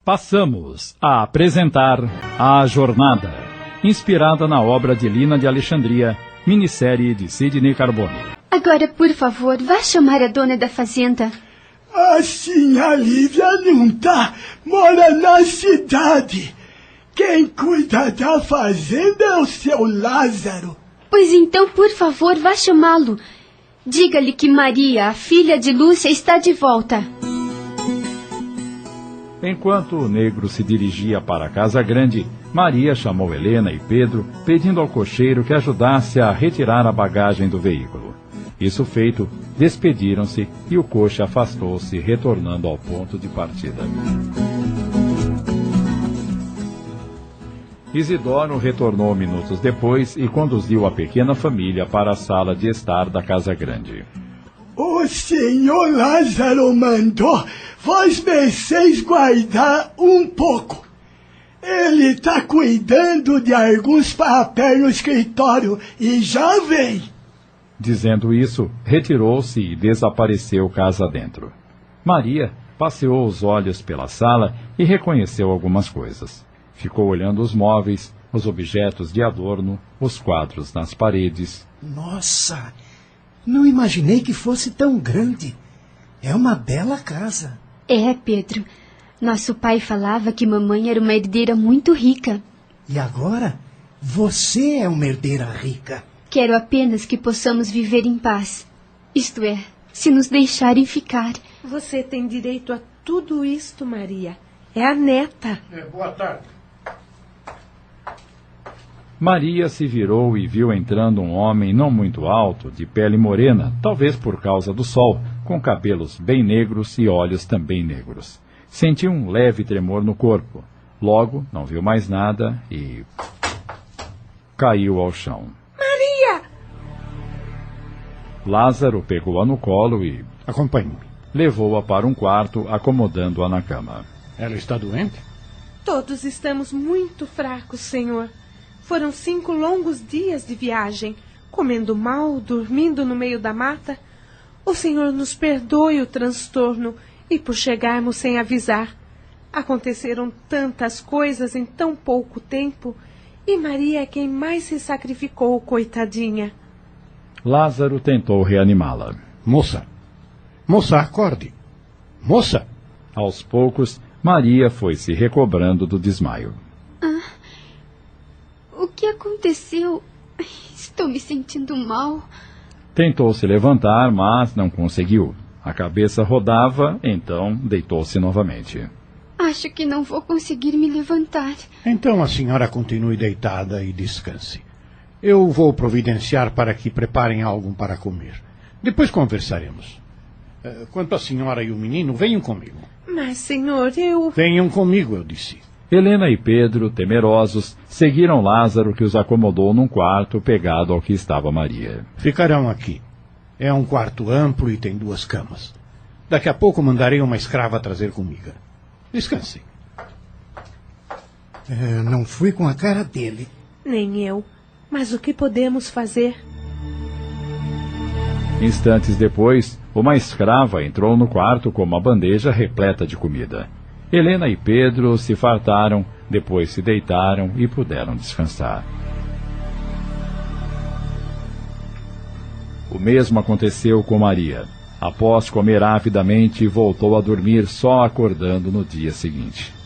Passamos a apresentar A Jornada, inspirada na obra de Lina de Alexandria, minissérie de Sidney Carbone. Agora, por favor, vá chamar a dona da fazenda. Assim, a Lívia não tá, mora na cidade. Quem cuida da fazenda é o seu Lázaro. Pois então, por favor, vá chamá-lo. Diga-lhe que Maria, a filha de Lúcia, está de volta. Enquanto o negro se dirigia para a casa grande, Maria chamou Helena e Pedro, pedindo ao cocheiro que ajudasse a retirar a bagagem do veículo. Isso feito, despediram-se e o coche afastou-se, retornando ao ponto de partida. Isidoro retornou minutos depois e conduziu a pequena família para a sala de estar da casa grande. O senhor Lázaro mandou vós mercês guardar um pouco. Ele tá cuidando de alguns papéis no escritório e já vem. Dizendo isso, retirou-se e desapareceu casa dentro. Maria passeou os olhos pela sala e reconheceu algumas coisas. Ficou olhando os móveis, os objetos de adorno, os quadros nas paredes. Nossa! Não imaginei que fosse tão grande. É uma bela casa. É, Pedro. Nosso pai falava que mamãe era uma herdeira muito rica. E agora, você é uma herdeira rica. Quero apenas que possamos viver em paz. Isto é, se nos deixarem ficar. Você tem direito a tudo isto, Maria. É a neta. Boa tarde. Maria se virou e viu entrando um homem não muito alto, de pele morena, talvez por causa do sol, com cabelos bem negros e olhos também negros. Sentiu um leve tremor no corpo. Logo, não viu mais nada e caiu ao chão. Maria! Lázaro pegou-a no colo e Acompanhe-me. levou-a para um quarto, acomodando-a na cama. Ela está doente? Todos estamos muito fracos, senhor. Foram 5 longos dias de viagem, comendo mal, dormindo no meio da mata. O senhor nos perdoe o transtorno e por chegarmos sem avisar. Aconteceram tantas coisas em tão pouco tempo e Maria é quem mais se sacrificou, coitadinha. Lázaro tentou reanimá-la. Moça! Moça, acorde! Moça! Aos poucos, Maria foi se recobrando do desmaio. O que aconteceu? Estou me sentindo mal. Tentou se levantar, mas não conseguiu. A cabeça rodava, então deitou-se novamente. Acho que não vou conseguir me levantar. Então a senhora continue deitada e descanse. Eu vou providenciar para que preparem algo para comer. Depois conversaremos. Quanto à senhora e o menino, venham comigo. Mas, senhor, eu... Venham comigo, eu disse. Helena e Pedro, temerosos, seguiram Lázaro, que os acomodou num quarto pegado ao que estava Maria. Ficarão aqui. É um quarto amplo e tem 2 camas. Daqui a pouco mandarei uma escrava trazer comida. Descansem. Não fui com a cara dele. Nem eu. Mas o que podemos fazer? Instantes depois, uma escrava entrou no quarto com uma bandeja repleta de comida. Helena e Pedro se fartaram, depois se deitaram e puderam descansar. O mesmo aconteceu com Maria. Após comer avidamente, voltou a dormir, só acordando no dia seguinte.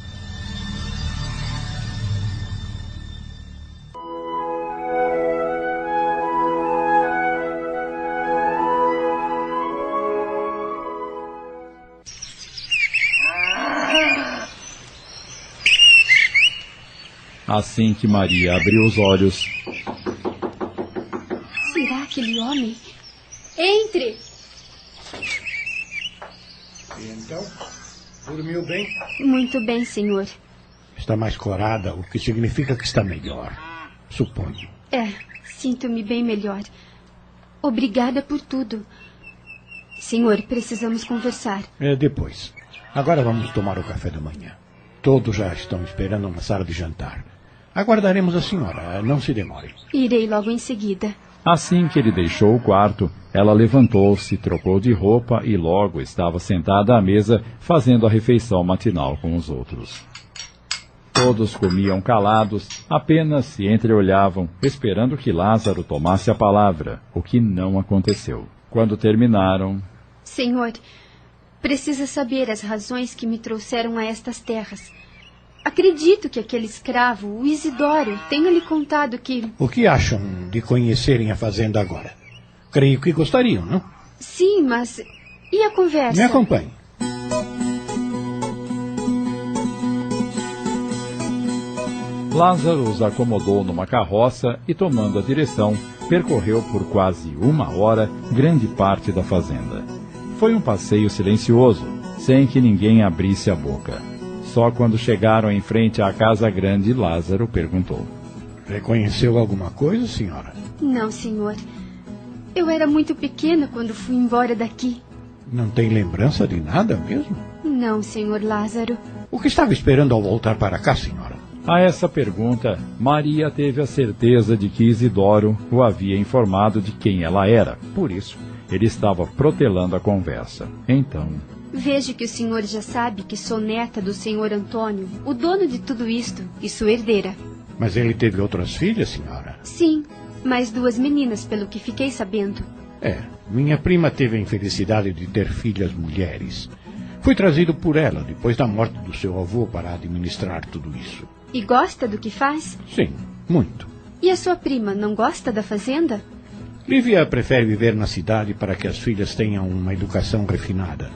Assim que Maria abriu os olhos... Será aquele homem? Entre! E então, dormiu bem? Muito bem, senhor. Está mais corada, o que significa que está melhor. Suponho. Sinto-me bem melhor. Obrigada por tudo. Senhor, precisamos conversar. Depois. Agora vamos tomar o café da manhã. Todos já estão esperando na sala de jantar. Aguardaremos a senhora, não se demore. Irei logo em seguida. Assim que ele deixou o quarto, ela levantou-se, trocou de roupa e logo estava sentada à mesa, fazendo a refeição matinal com os outros. Todos comiam calados, apenas se entreolhavam, esperando que Lázaro tomasse a palavra, o que não aconteceu. Quando terminaram... Senhor, precisa saber as razões que me trouxeram a estas terras. Acredito que aquele escravo, o Isidoro, tenha lhe contado que... O que acham de conhecerem a fazenda agora? Creio que gostariam, não? Sim, mas... E a conversa? Me acompanhe. Lázaro os acomodou numa carroça e, tomando a direção, percorreu por quase 1 hora grande parte da fazenda. Foi um passeio silencioso, sem que ninguém abrisse a boca. Só quando chegaram em frente à casa grande, Lázaro perguntou. Reconheceu alguma coisa, senhora? Não, senhor. Eu era muito pequena quando fui embora daqui. Não tem lembrança de nada mesmo? Não, senhor Lázaro. O que estava esperando ao voltar para cá, senhora? A essa pergunta, Maria teve a certeza de que Isidoro o havia informado de quem ela era. Por isso, ele estava protelando a conversa. Então... Vejo que o senhor já sabe que sou neta do senhor Antônio, o dono de tudo isto, e sua herdeira. Mas ele teve outras filhas, senhora? Sim, mais 2 meninas, pelo que fiquei sabendo. Minha prima teve a infelicidade de ter filhas mulheres. Fui trazido por ela depois da morte do seu avô para administrar tudo isso. E gosta do que faz? Sim, muito. E a sua prima não gosta da fazenda? Lívia prefere viver na cidade para que as filhas tenham uma educação refinada.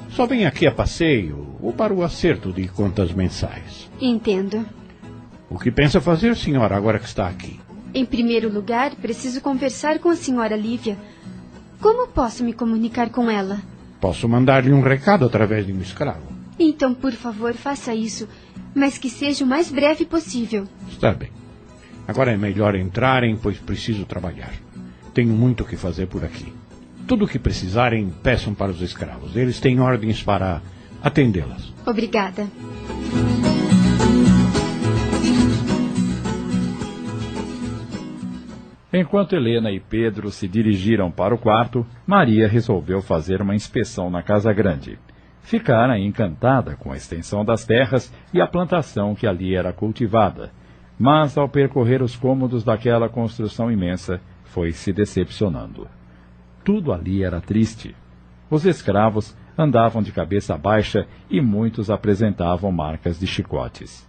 Só vem aqui a passeio ou para o acerto de contas mensais. Entendo. O que pensa fazer, senhora, agora que está aqui? Em primeiro lugar, preciso conversar com a senhora Lívia. Como posso me comunicar com ela? Posso mandar-lhe um recado através de um escravo. Então, por favor, faça isso, mas que seja o mais breve possível. Está bem. Agora é melhor entrarem, pois preciso trabalhar. Tenho muito o que fazer por aqui. Tudo o que precisarem, peçam para os escravos. Eles têm ordens para atendê-las. Obrigada. Enquanto Helena e Pedro se dirigiram para o quarto, Maria resolveu fazer uma inspeção na casa grande. Ficara encantada com a extensão das terras e a plantação que ali era cultivada. Mas, ao percorrer os cômodos daquela construção imensa, foi se decepcionando. Tudo ali era triste. Os escravos andavam de cabeça baixa e muitos apresentavam marcas de chicotes.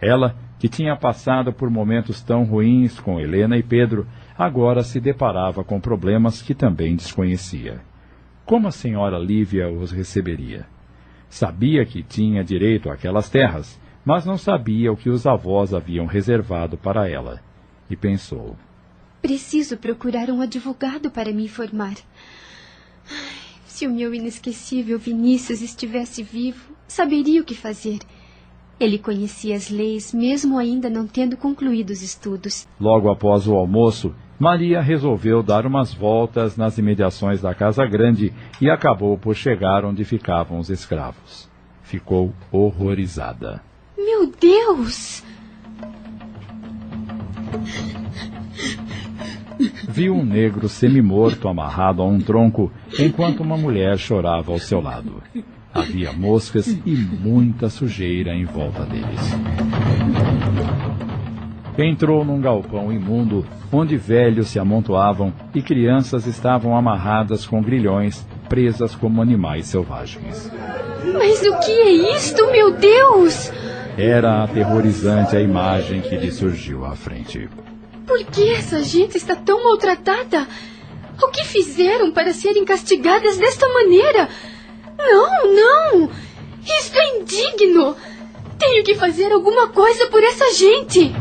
Ela, que tinha passado por momentos tão ruins com Helena e Pedro, agora se deparava com problemas que também desconhecia. Como a senhora Lívia os receberia? Sabia que tinha direito àquelas terras, mas não sabia o que os avós haviam reservado para ela. E pensou... Preciso procurar um advogado para me informar. Se o meu inesquecível Vinícius estivesse vivo, saberia o que fazer. Ele conhecia as leis, mesmo ainda não tendo concluído os estudos. Logo após o almoço, Maria resolveu dar umas voltas nas imediações da casa grande e acabou por chegar onde ficavam os escravos. Ficou horrorizada. Meu Deus! Viu um negro semimorto amarrado a um tronco, enquanto uma mulher chorava ao seu lado. Havia moscas e muita sujeira em volta deles. Entrou num galpão imundo, onde velhos se amontoavam e crianças estavam amarradas com grilhões, presas como animais selvagens. Mas o que é isto, meu Deus? Era aterrorizante a imagem que lhe surgiu à frente. Por que essa gente está tão maltratada? O que fizeram para serem castigadas desta maneira? Não, não! Isto é indigno! Tenho que fazer alguma coisa por essa gente!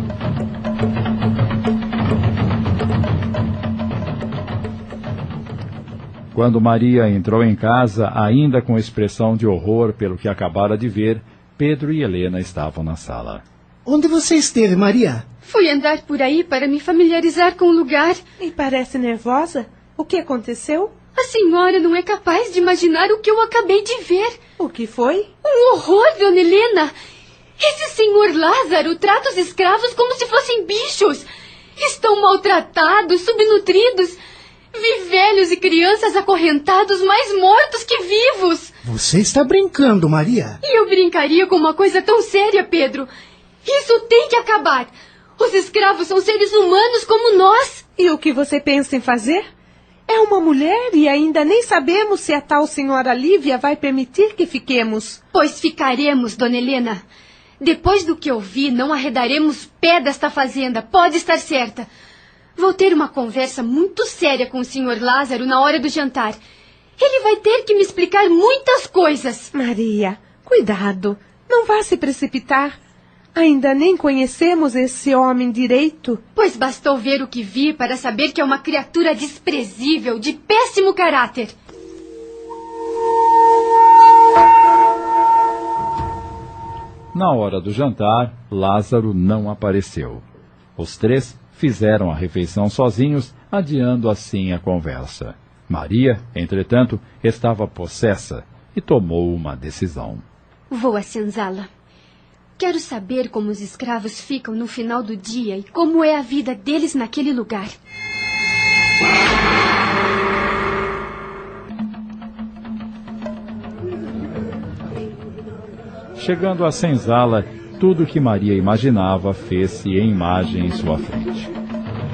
Quando Maria entrou em casa, ainda com expressão de horror pelo que acabara de ver, Pedro e Helena estavam na sala. Onde você esteve, Maria? Fui andar por aí para me familiarizar com o lugar. E parece nervosa? O que aconteceu? A senhora não é capaz de imaginar o que eu acabei de ver. O que foi? Um horror, dona Helena! Esse senhor Lázaro trata os escravos como se fossem bichos. Estão maltratados, subnutridos. Vi velhos e crianças acorrentados, mais mortos que vivos. Você está brincando, Maria? E eu brincaria com uma coisa tão séria, Pedro. Isso tem que acabar. Os escravos são seres humanos como nós. E o que você pensa em fazer? É uma mulher e ainda nem sabemos se a tal senhora Lívia vai permitir que fiquemos. Pois ficaremos, dona Helena. Depois do que eu vi, não arredaremos pé desta fazenda, pode estar certa. Vou ter uma conversa muito séria com o Sr. Lázaro na hora do jantar. Ele vai ter que me explicar muitas coisas. Maria, cuidado, não vá se precipitar. Ainda nem conhecemos esse homem direito. Pois bastou ver o que vi para saber que é uma criatura desprezível, de péssimo caráter. Na hora do jantar, Lázaro não apareceu. Os três fizeram a refeição sozinhos, adiando assim a conversa. Maria, entretanto, estava possessa e tomou uma decisão. Vou à senzala. Quero saber como os escravos ficam no final do dia e como é a vida deles naquele lugar. Chegando à senzala, tudo o que Maria imaginava fez-se em imagem em sua frente.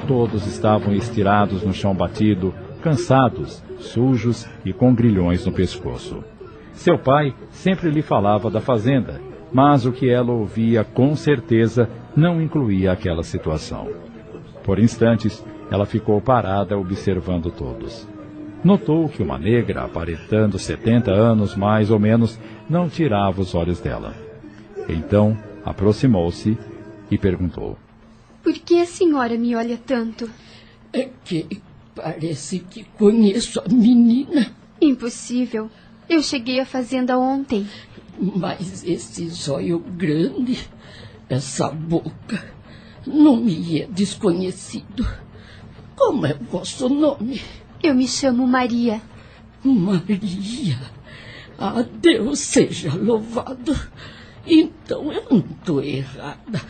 Todos estavam estirados no chão batido, cansados, sujos e com grilhões no pescoço. Seu pai sempre lhe falava da fazenda, mas o que ela ouvia com certeza não incluía aquela situação. Por instantes, ela ficou parada observando todos. Notou que uma negra, aparentando 70 anos mais ou menos, não tirava os olhos dela. Então, aproximou-se e perguntou: Por que a senhora me olha tanto? É que parece que conheço a menina. Impossível. Eu cheguei à fazenda ontem. Mas esse zóio grande, essa boca, não me é desconhecido. Como é o vosso nome? Eu me chamo Maria. Maria. Ah, Deus seja louvado. Então eu não estou errada.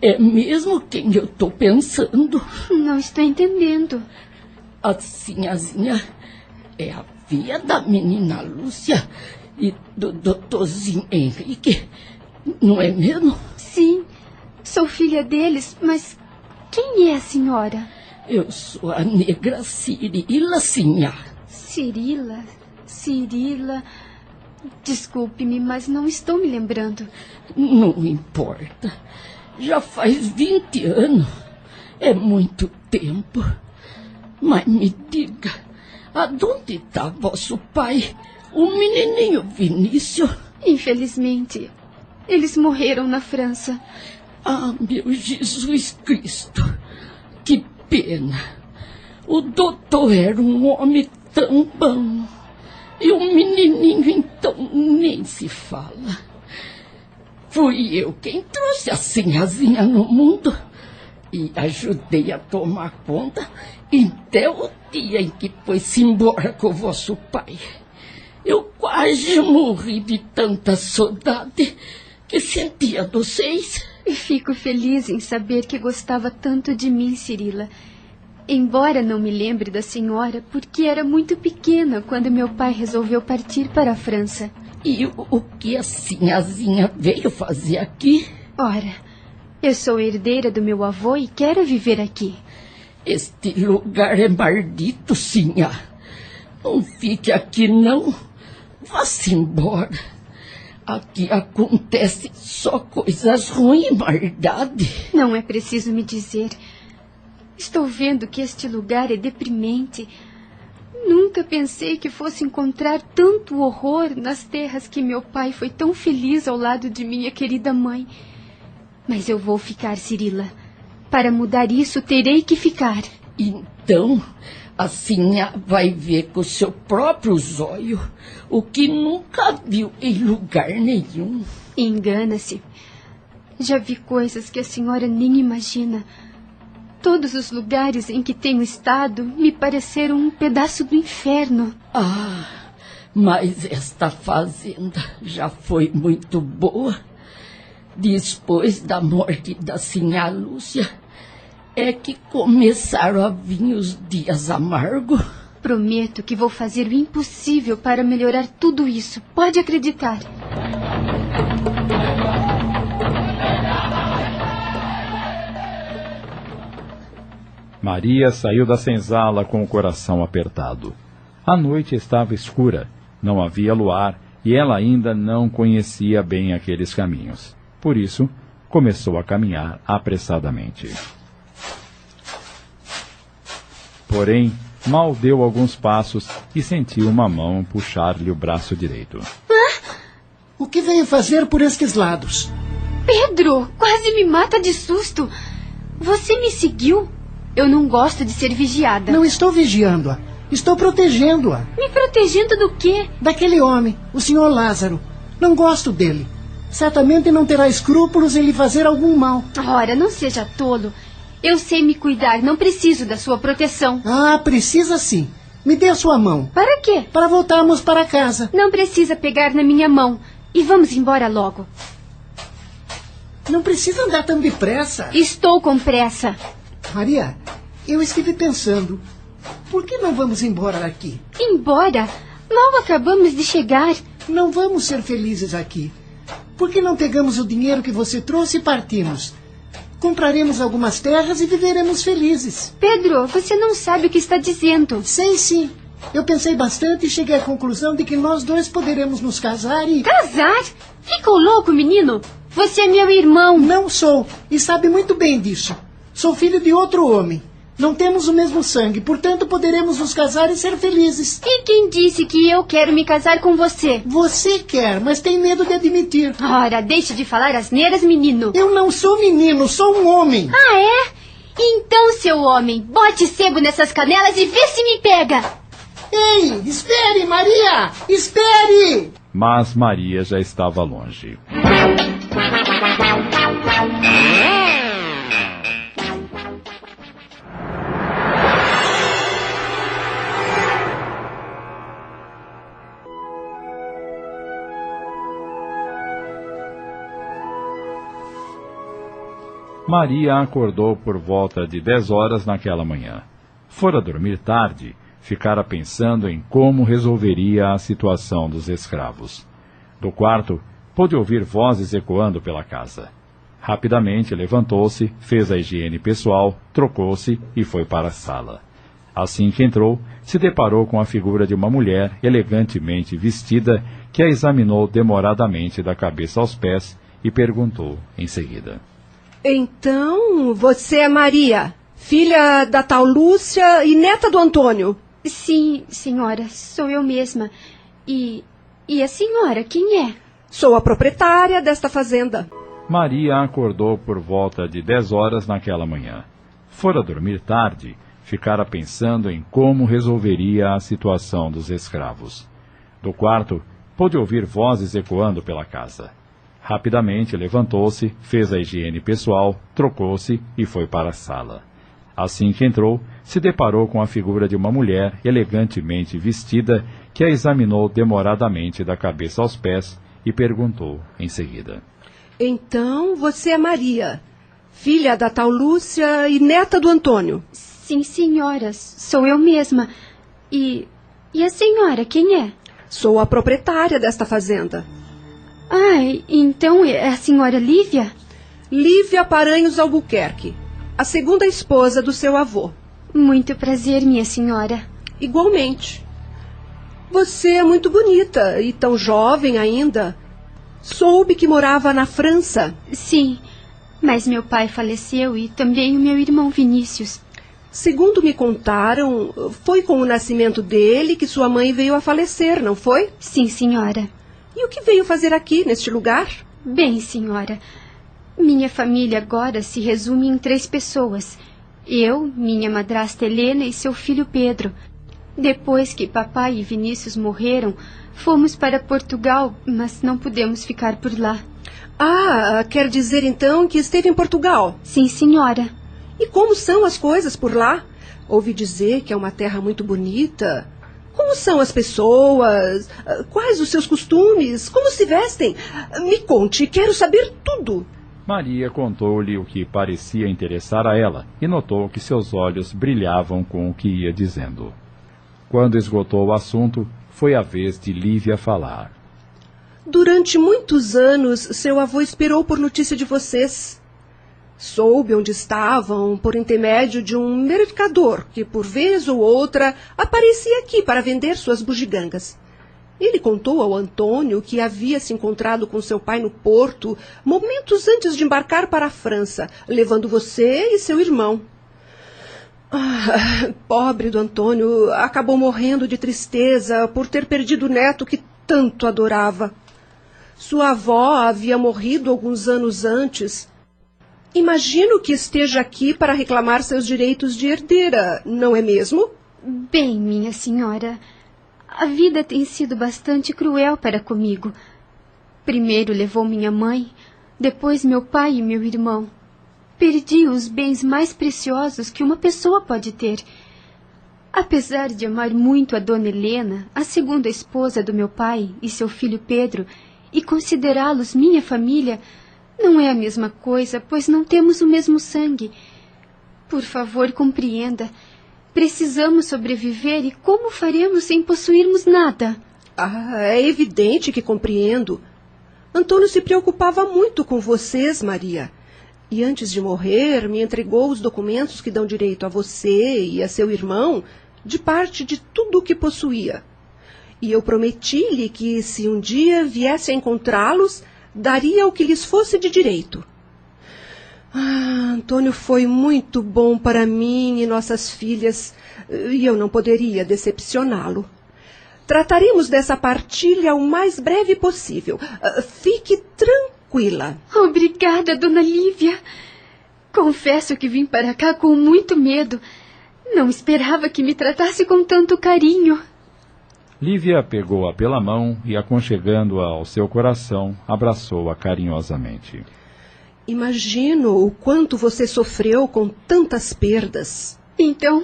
É mesmo quem eu estou pensando. Não estou entendendo. A sinhazinha é a filha da menina Lúcia e do doutorzinho Henrique, não é mesmo? Sim, sou filha deles, mas quem é a senhora? Eu sou a negra Cirila, sinhá. Cirila... Desculpe-me, mas não estou me lembrando. Não importa. Já faz 20 anos. É muito tempo. Mas me diga, aonde está vosso pai, o menininho Vinícius? Infelizmente, eles morreram na França. Ah, meu Jesus Cristo, que pena. O doutor era um homem tão bom. E o menininho, então, nem se fala. Fui eu quem trouxe a sinhazinha no mundo e ajudei a tomar conta até o dia em que foi-se embora com o vosso pai. Eu quase morri de tanta saudade que sentia dos seis. Fico feliz em saber que gostava tanto de mim, Cirila. Embora não me lembre da senhora, porque era muito pequena quando meu pai resolveu partir para a França. E o que a sinhazinha veio fazer aqui? Ora, eu sou herdeira do meu avô e quero viver aqui. Este lugar é maldito, sinhá. Não fique aqui, não. Vá-se embora. Aqui acontece só coisas ruins, maldade. Não é preciso me dizer. Estou vendo que este lugar é deprimente. Nunca pensei que fosse encontrar tanto horror nas terras que meu pai foi tão feliz ao lado de minha querida mãe. Mas eu vou ficar, Cirila. Para mudar isso, terei que ficar. Então, a sinhá vai ver com o seu próprio zóio o que nunca viu em lugar nenhum. Engana-se. Já vi coisas que a senhora nem imagina. Todos os lugares em que tenho estado me pareceram um pedaço do inferno. Ah, mas esta fazenda já foi muito boa. Depois da morte da sinhá Lúcia, É que começaram a vir os dias amargos. Prometo que vou fazer o impossível para melhorar tudo isso. Pode acreditar. Maria saiu da senzala com o coração apertado. A noite estava escura, não havia luar e ela ainda não conhecia bem aqueles caminhos. Por isso, começou a caminhar apressadamente. Porém, mal deu alguns passos e sentiu uma mão puxar-lhe o braço direito. O que venho fazer por estes lados? Pedro, quase me mata de susto. Você me seguiu? Eu não gosto de ser vigiada. Não estou vigiando-a. Estou protegendo-a. Me protegendo do quê? Daquele homem, o Sr. Lázaro. Não gosto dele. Certamente não terá escrúpulos em lhe fazer algum mal. Ora, não seja tolo. Eu sei me cuidar, não preciso da sua proteção. Ah, precisa sim. Me dê a sua mão. Para quê? Para voltarmos para casa. Não precisa pegar na minha mão. E vamos embora logo. Não precisa andar tão depressa. Estou com pressa. Maria, eu estive pensando. Por que não vamos embora daqui? Embora? Mal acabamos de chegar. Não vamos ser felizes aqui. Por que não pegamos o dinheiro que você trouxe e partimos? Compraremos algumas terras e viveremos felizes. Pedro, você não sabe o que está dizendo. Sei sim. Eu pensei bastante e cheguei à conclusão de que nós dois poderemos nos casar e... Casar? Ficou louco, menino? Você é meu irmão. Não sou, e sabe muito bem disso. Sou filho de outro homem. Não temos o mesmo sangue, portanto poderemos nos casar e ser felizes. E quem disse que eu quero me casar com você? Você quer, mas tem medo de admitir. Ora, deixe de falar asneiras, menino. Eu não sou menino, sou um homem. Ah, é? Então, seu homem, bote sebo nessas canelas e vê se me pega. Ei, espere, Maria! Espere! Mas Maria já estava longe. Maria acordou por volta de 10 horas naquela manhã. Fora dormir tarde, ficara pensando em como resolveria a situação dos escravos. Do quarto, pôde ouvir vozes ecoando pela casa. Rapidamente levantou-se, fez a higiene pessoal, trocou-se e foi para a sala. Assim que entrou, se deparou com a figura de uma mulher elegantemente vestida que a examinou demoradamente da cabeça aos pés e perguntou em seguida. Então, você é Maria, filha da tal Lúcia e neta do Antônio? Sim, senhora, sou eu mesma. E a senhora, quem é? Sou a proprietária desta fazenda. Maria acordou por volta de 10 horas naquela manhã. Fora dormir tarde, ficara pensando em como resolveria a situação dos escravos. Do quarto, pôde ouvir vozes ecoando pela casa. Rapidamente levantou-se, fez a higiene pessoal, trocou-se e foi para a sala. Assim que entrou, se deparou com a figura de uma mulher elegantemente vestida que a examinou demoradamente da cabeça aos pés e perguntou em seguida. Então, você é Maria, filha da tal Lúcia e neta do Antônio? Sim, senhora, sou eu mesma. E a senhora, quem é? Sou a proprietária desta fazenda. Ah, então é a senhora Lívia? Lívia Paranhos Albuquerque, a segunda esposa do seu avô. Muito prazer, minha senhora. Igualmente. Você é muito bonita e tão jovem ainda. Soube que morava na França. Sim, mas meu pai faleceu e também o meu irmão Vinícius. Segundo me contaram, foi com o nascimento dele que sua mãe veio a falecer, não foi? Sim, senhora. E o que veio fazer aqui, neste lugar? Bem, senhora, minha família agora se resume em 3 pessoas. Eu, minha madrasta Helena e seu filho Pedro. Depois que papai e Vinícius morreram, fomos para Portugal, mas não pudemos ficar por lá. Ah, quer dizer então que esteve em Portugal? Sim, senhora. E como são as coisas por lá? Ouvi dizer que é uma terra muito bonita. Como são as pessoas? Quais os seus costumes? Como se vestem? Me conte, quero saber tudo. Maria contou-lhe o que parecia interessar a ela e notou que seus olhos brilhavam com o que ia dizendo. Quando esgotou o assunto, foi a vez de Lívia falar. Durante muitos anos, seu avô esperou por notícia de vocês. Soube onde estavam por intermédio de um mercador que, por vez ou outra, aparecia aqui para vender suas bugigangas. Ele contou ao Antônio que havia se encontrado com seu pai no porto momentos antes de embarcar para a França, levando você e seu irmão. Pobre do Antônio, acabou morrendo de tristeza por ter perdido o neto que tanto adorava. Sua avó havia morrido alguns anos antes. Imagino que esteja aqui para reclamar seus direitos de herdeira, não é mesmo? Bem, minha senhora, a vida tem sido bastante cruel para comigo. Primeiro levou minha mãe, depois meu pai e meu irmão. Perdi os bens mais preciosos que uma pessoa pode ter. Apesar de amar muito a dona Helena, a segunda esposa do meu pai, e seu filho Pedro, e considerá-los minha família, não é a mesma coisa, pois não temos o mesmo sangue. Por favor, compreenda. Precisamos sobreviver e como faremos sem possuirmos nada? É evidente que compreendo. Antônio se preocupava muito com vocês, Maria. E antes de morrer, me entregou os documentos que dão direito a você e a seu irmão de parte de tudo o que possuía. E eu prometi-lhe que, se um dia viesse a encontrá-los, daria o que lhes fosse de direito. Antônio foi muito bom para mim e nossas filhas, e eu não poderia decepcioná-lo. Trataremos dessa partilha o mais breve possível. Fique tranquila. Obrigada, dona Lívia. Confesso que vim para cá com muito medo. Não esperava que me tratasse com tanto carinho. Lívia pegou-a pela mão e, aconchegando-a ao seu coração, abraçou-a carinhosamente. Imagino o quanto você sofreu com tantas perdas. Então,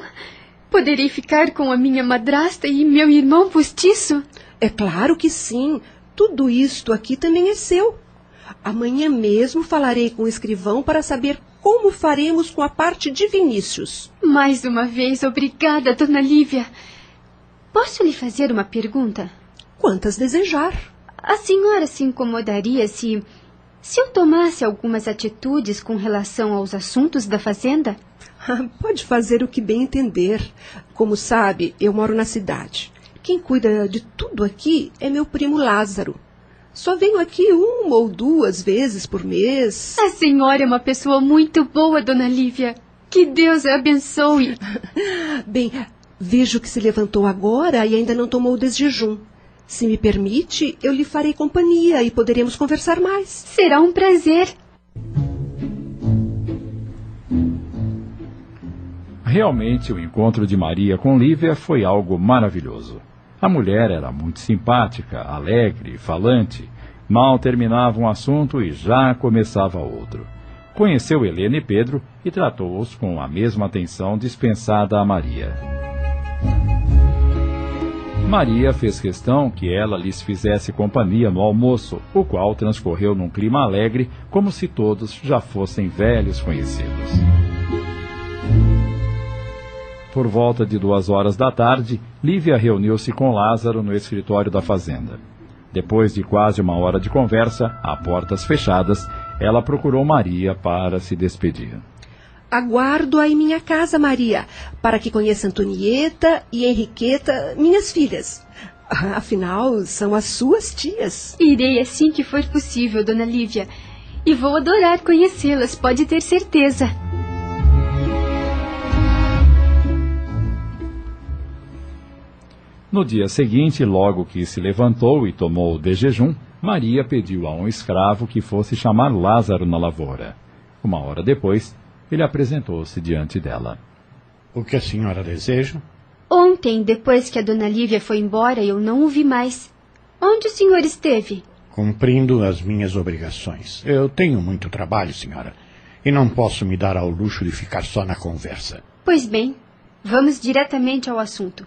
poderei ficar com a minha madrasta e meu irmão postiço? É claro que sim. Tudo isto aqui também é seu. Amanhã mesmo falarei com o escrivão para saber como faremos com a parte de Vinícius. Mais uma vez, obrigada, dona Lívia. Posso lhe fazer uma pergunta? Quantas desejar. A senhora se incomodaria se eu tomasse algumas atitudes com relação aos assuntos da fazenda? Pode fazer o que bem entender. Como sabe, eu moro na cidade. Quem cuida de tudo aqui é meu primo Lázaro. Só venho aqui 1 ou 2 vezes por mês. A senhora é uma pessoa muito boa, dona Lívia. Que Deus a abençoe. Bem, vejo que se levantou agora e ainda não tomou o desjejum. Se me permite, eu lhe farei companhia e poderemos conversar mais. Será um prazer. Realmente, o encontro de Maria com Lívia foi algo maravilhoso. A mulher era muito simpática, alegre, falante. Mal terminava um assunto e já começava outro. Conheceu Helena e Pedro e tratou-os com a mesma atenção dispensada a Maria. Maria fez questão que ela lhes fizesse companhia no almoço, o qual transcorreu num clima alegre, como se todos já fossem velhos conhecidos. Por volta de 2 da tarde, Lívia reuniu-se com Lázaro no escritório da fazenda. Depois de quase 1 hora de conversa, a portas fechadas, ela procurou Maria para se despedir. Aguardo-a em minha casa, Maria, para que conheça Antonieta e Henriqueta, minhas filhas. Afinal, são as suas tias. Irei assim que for possível, dona Lívia. E vou adorar conhecê-las, pode ter certeza. No dia seguinte, logo que se levantou e tomou de jejum, Maria pediu a um escravo que fosse chamar Lázaro na lavoura. 1 hora depois, ele apresentou-se diante dela. O que a senhora deseja? Ontem, depois que a dona Lívia foi embora, eu não o vi mais. Onde o senhor esteve? Cumprindo as minhas obrigações. Eu tenho muito trabalho, senhora, e não posso me dar ao luxo de ficar só na conversa. Pois bem, vamos diretamente ao assunto.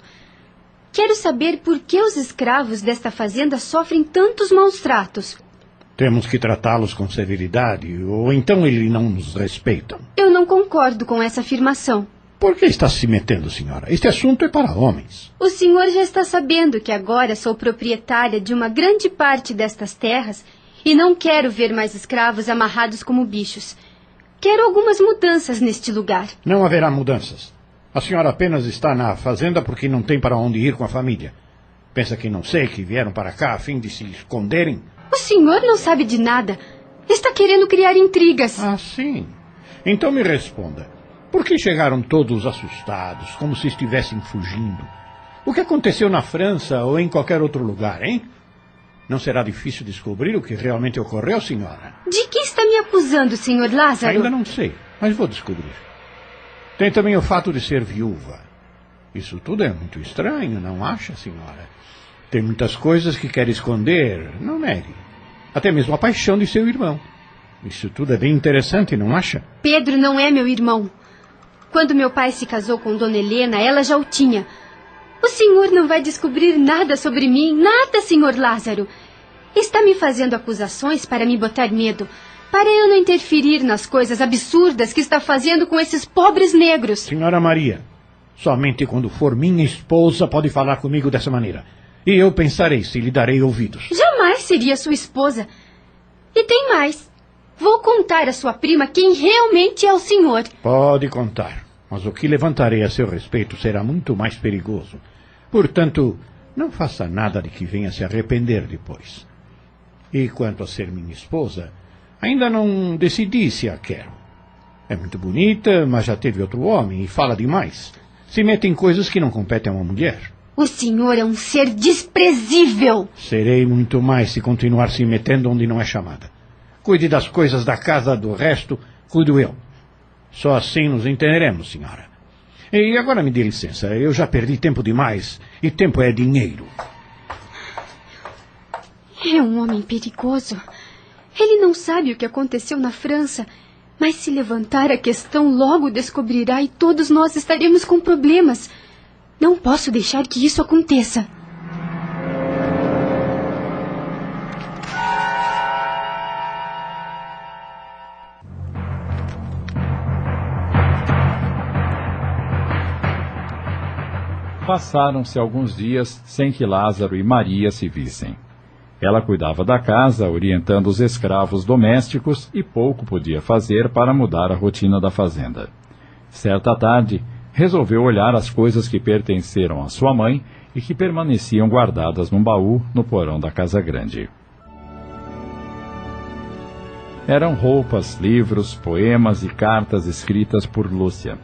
Quero saber por que os escravos desta fazenda sofrem tantos maus tratos. Temos que tratá-los com severidade, ou então eles não nos respeitam. Eu não concordo com essa afirmação. Por que está se metendo, senhora? Este assunto é para homens. O senhor já está sabendo que agora sou proprietária de uma grande parte destas terras e não quero ver mais escravos amarrados como bichos. Quero algumas mudanças neste lugar. Não haverá mudanças. A senhora apenas está na fazenda porque não tem para onde ir com a família. Pensa que não sei que vieram para cá a fim de se esconderem? O senhor não sabe de nada. Está querendo criar intrigas. Ah, sim. Então me responda. Por que chegaram todos assustados, como se estivessem fugindo? O que aconteceu na França ou em qualquer outro lugar, hein? Não será difícil descobrir o que realmente ocorreu, senhora? De que está me acusando, senhor Lázaro? Ainda não sei, mas vou descobrir. Tem também o fato de ser viúva. Isso tudo é muito estranho, não acha, senhora? Tem muitas coisas que quer esconder, não negue. Até mesmo a paixão de seu irmão. Isso tudo é bem interessante, não acha? Pedro não é meu irmão. Quando meu pai se casou com Dona Helena, ela já o tinha. O senhor não vai descobrir nada sobre mim, nada, senhor Lázaro. Está me fazendo acusações para me botar medo, para eu não interferir nas coisas absurdas que está fazendo com esses pobres negros. Senhora Maria, somente quando for minha esposa pode falar comigo dessa maneira. E eu pensarei se lhe darei ouvidos. Jamais seria sua esposa. E tem mais. Vou contar à sua prima quem realmente é o senhor. Pode contar, mas o que levantarei a seu respeito será muito mais perigoso. Portanto, não faça nada de que venha se arrepender depois. E quanto a ser minha esposa, ainda não decidi se a quero. É muito bonita, mas já teve outro homem e fala demais. Se mete em coisas que não competem a uma mulher. O senhor é um ser desprezível. Serei muito mais se continuar se metendo onde não é chamada. Cuide das coisas da casa, do resto, cuido eu. Só assim nos entenderemos, senhora. E agora me dê licença, eu já perdi tempo demais, e tempo é dinheiro. É um homem perigoso. Ele não sabe o que aconteceu na França, mas se levantar a questão logo descobrirá e todos nós estaremos com problemas. Não posso deixar que isso aconteça. Passaram-se alguns dias sem que Lázaro e Maria se vissem. Ela cuidava da casa, orientando os escravos domésticos e pouco podia fazer para mudar a rotina da fazenda. Certa tarde, resolveu olhar as coisas que pertenceram à sua mãe e que permaneciam guardadas num baú no porão da casa grande. Eram roupas, livros, poemas e cartas escritas por Lúcia.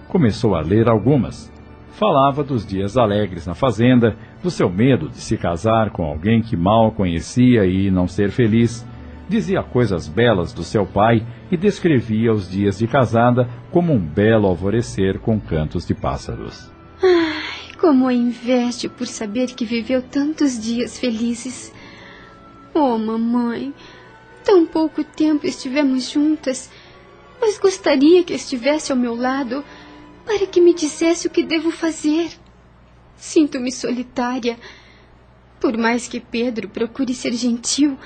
Começou a ler algumas. Falava dos dias alegres na fazenda, do seu medo de se casar com alguém que mal conhecia e não ser feliz. Dizia coisas belas do seu pai e descrevia os dias de casada como um belo alvorecer com cantos de pássaros. Ai, como a invejo por saber que viveu tantos dias felizes. Oh, mamãe, tão pouco tempo estivemos juntas, mas gostaria que estivesse ao meu lado para que me dissesse o que devo fazer. Sinto-me solitária. Por mais que Pedro procure ser gentil,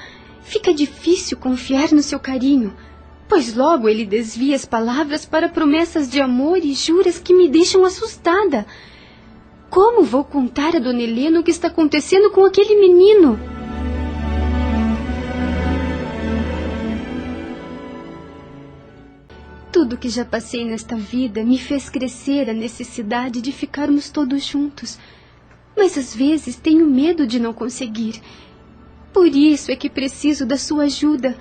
fica difícil confiar no seu carinho, pois logo ele desvia as palavras para promessas de amor e juras que me deixam assustada. Como vou contar a Dona Helena o que está acontecendo com aquele menino? Tudo que já passei nesta vida me fez crescer a necessidade de ficarmos todos juntos. Mas às vezes tenho medo de não conseguir. Por isso é que preciso da sua ajuda.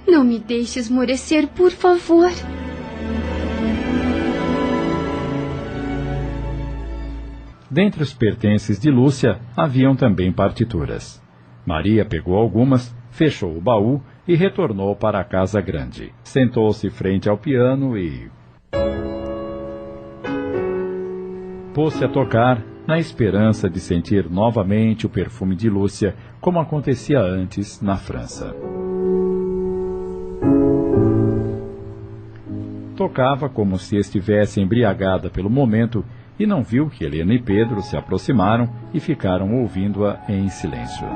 Não me deixe esmorecer, por favor. Dentre os pertences de Lúcia, haviam também partituras. Maria pegou algumas, fechou o baú e retornou para a casa grande. Sentou-se frente ao piano e pôs-se a tocar, na esperança de sentir novamente o perfume de Lúcia, como acontecia antes na França. Tocava como se estivesse embriagada pelo momento e não viu que Helena e Pedro se aproximaram e ficaram ouvindo-a em silêncio.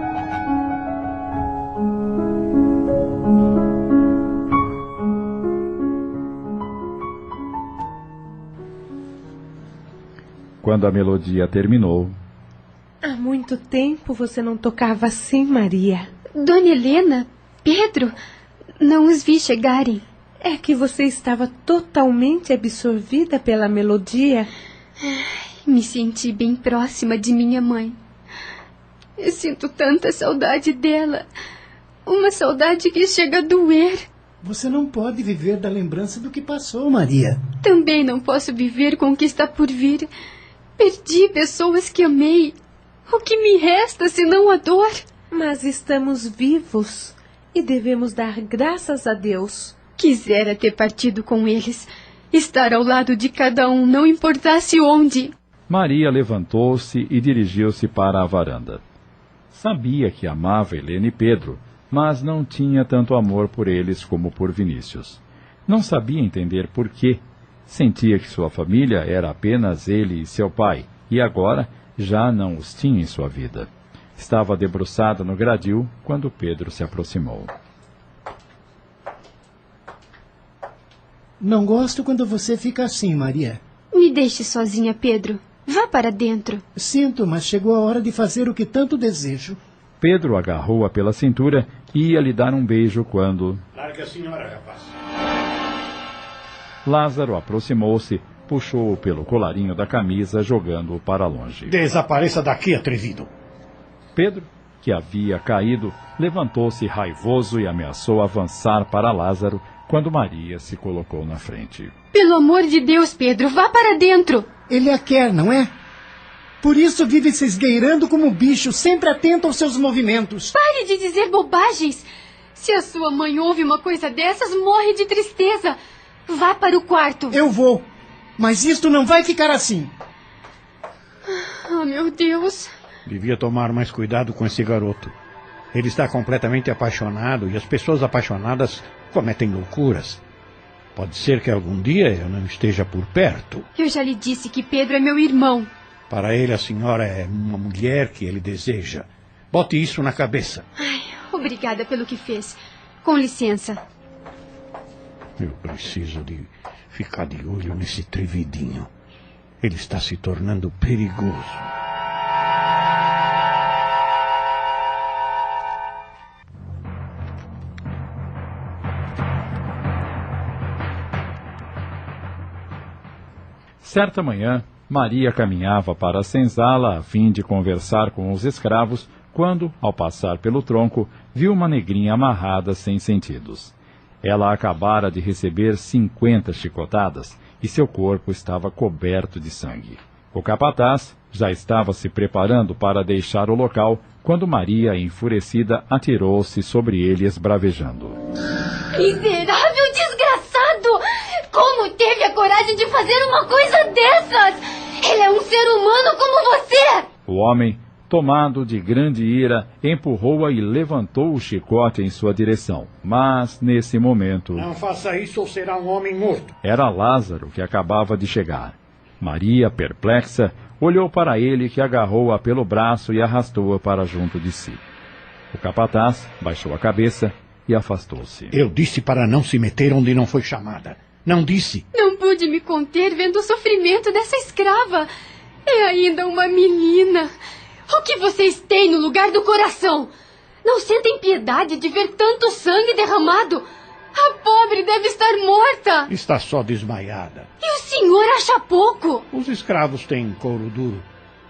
quando a melodia terminou. Há muito tempo você não tocava assim, Maria. Dona Helena, Pedro, não os vi chegarem. É que você estava totalmente absorvida pela melodia. Me senti bem próxima de minha mãe. Eu sinto tanta saudade dela. Uma saudade que chega a doer. Você não pode viver da lembrança do que passou, Maria. Também não posso viver com o que está por vir. Perdi pessoas que amei. O que me resta senão a dor? Mas estamos vivos e devemos dar graças a Deus. Quisera ter partido com eles. Estar ao lado de cada um, não importasse onde. Maria levantou-se e dirigiu-se para a varanda. Sabia que amava Helena e Pedro, mas não tinha tanto amor por eles como por Vinícius. Não sabia entender por quê. Sentia que sua família era apenas ele e seu pai, e agora já não os tinha em sua vida. Estava debruçada no gradil quando Pedro se aproximou. Não gosto quando você fica assim, Maria. Me deixe sozinha, Pedro. Vá para dentro. Sinto, mas chegou a hora de fazer o que tanto desejo. Pedro agarrou-a pela cintura e ia lhe dar um beijo quando... Larga a senhora, rapaz. Lázaro aproximou-se, puxou-o pelo colarinho da camisa, jogando-o para longe. Desapareça daqui, atrevido. Pedro, que havia caído, levantou-se raivoso e ameaçou avançar para Lázaro quando Maria se colocou na frente. Pelo amor de Deus, Pedro, vá para dentro. Ele a quer, não é? Por isso vive se esgueirando como um bicho, sempre atento aos seus movimentos. Pare de dizer bobagens. Se a sua mãe ouve uma coisa dessas, morre de tristeza. Vá para o quarto. Eu vou, mas isto não vai ficar assim. Oh, meu Deus. Devia tomar mais cuidado com esse garoto. Ele está completamente apaixonado e as pessoas apaixonadas cometem loucuras. Pode ser que algum dia eu não esteja por perto. Eu já lhe disse que Pedro é meu irmão. Para ele, a senhora é uma mulher que ele deseja. Bote isso na cabeça. Ai, obrigada pelo que fez. Com licença. Eu preciso de ficar de olho nesse trevidinho. Ele está se tornando perigoso. Certa manhã, Maria caminhava para a senzala a fim de conversar com os escravos, quando, ao passar pelo tronco, viu uma negrinha amarrada sem sentidos. Ela acabara de receber 50 chicotadas e seu corpo estava coberto de sangue. O capataz já estava se preparando para deixar o local, quando Maria, enfurecida, atirou-se sobre ele esbravejando. Miserável desgraçado! Como teve a coragem de fazer uma coisa dessas? Ele é um ser humano como você! O homem, tomado de grande ira, empurrou-a e levantou o chicote em sua direção. Mas, nesse momento... Não faça isso ou será um homem morto. Era Lázaro que acabava de chegar. Maria, perplexa, olhou para ele, que agarrou-a pelo braço e arrastou-a para junto de si. O capataz baixou a cabeça e afastou-se. Eu disse para não se meter onde não foi chamada. Não disse? Não pude me conter vendo o sofrimento dessa escrava. É ainda uma menina. O que vocês têm no lugar do coração? Não sentem piedade de ver tanto sangue derramado? A pobre deve estar morta. Está só desmaiada. E o senhor acha pouco? Os escravos têm couro duro.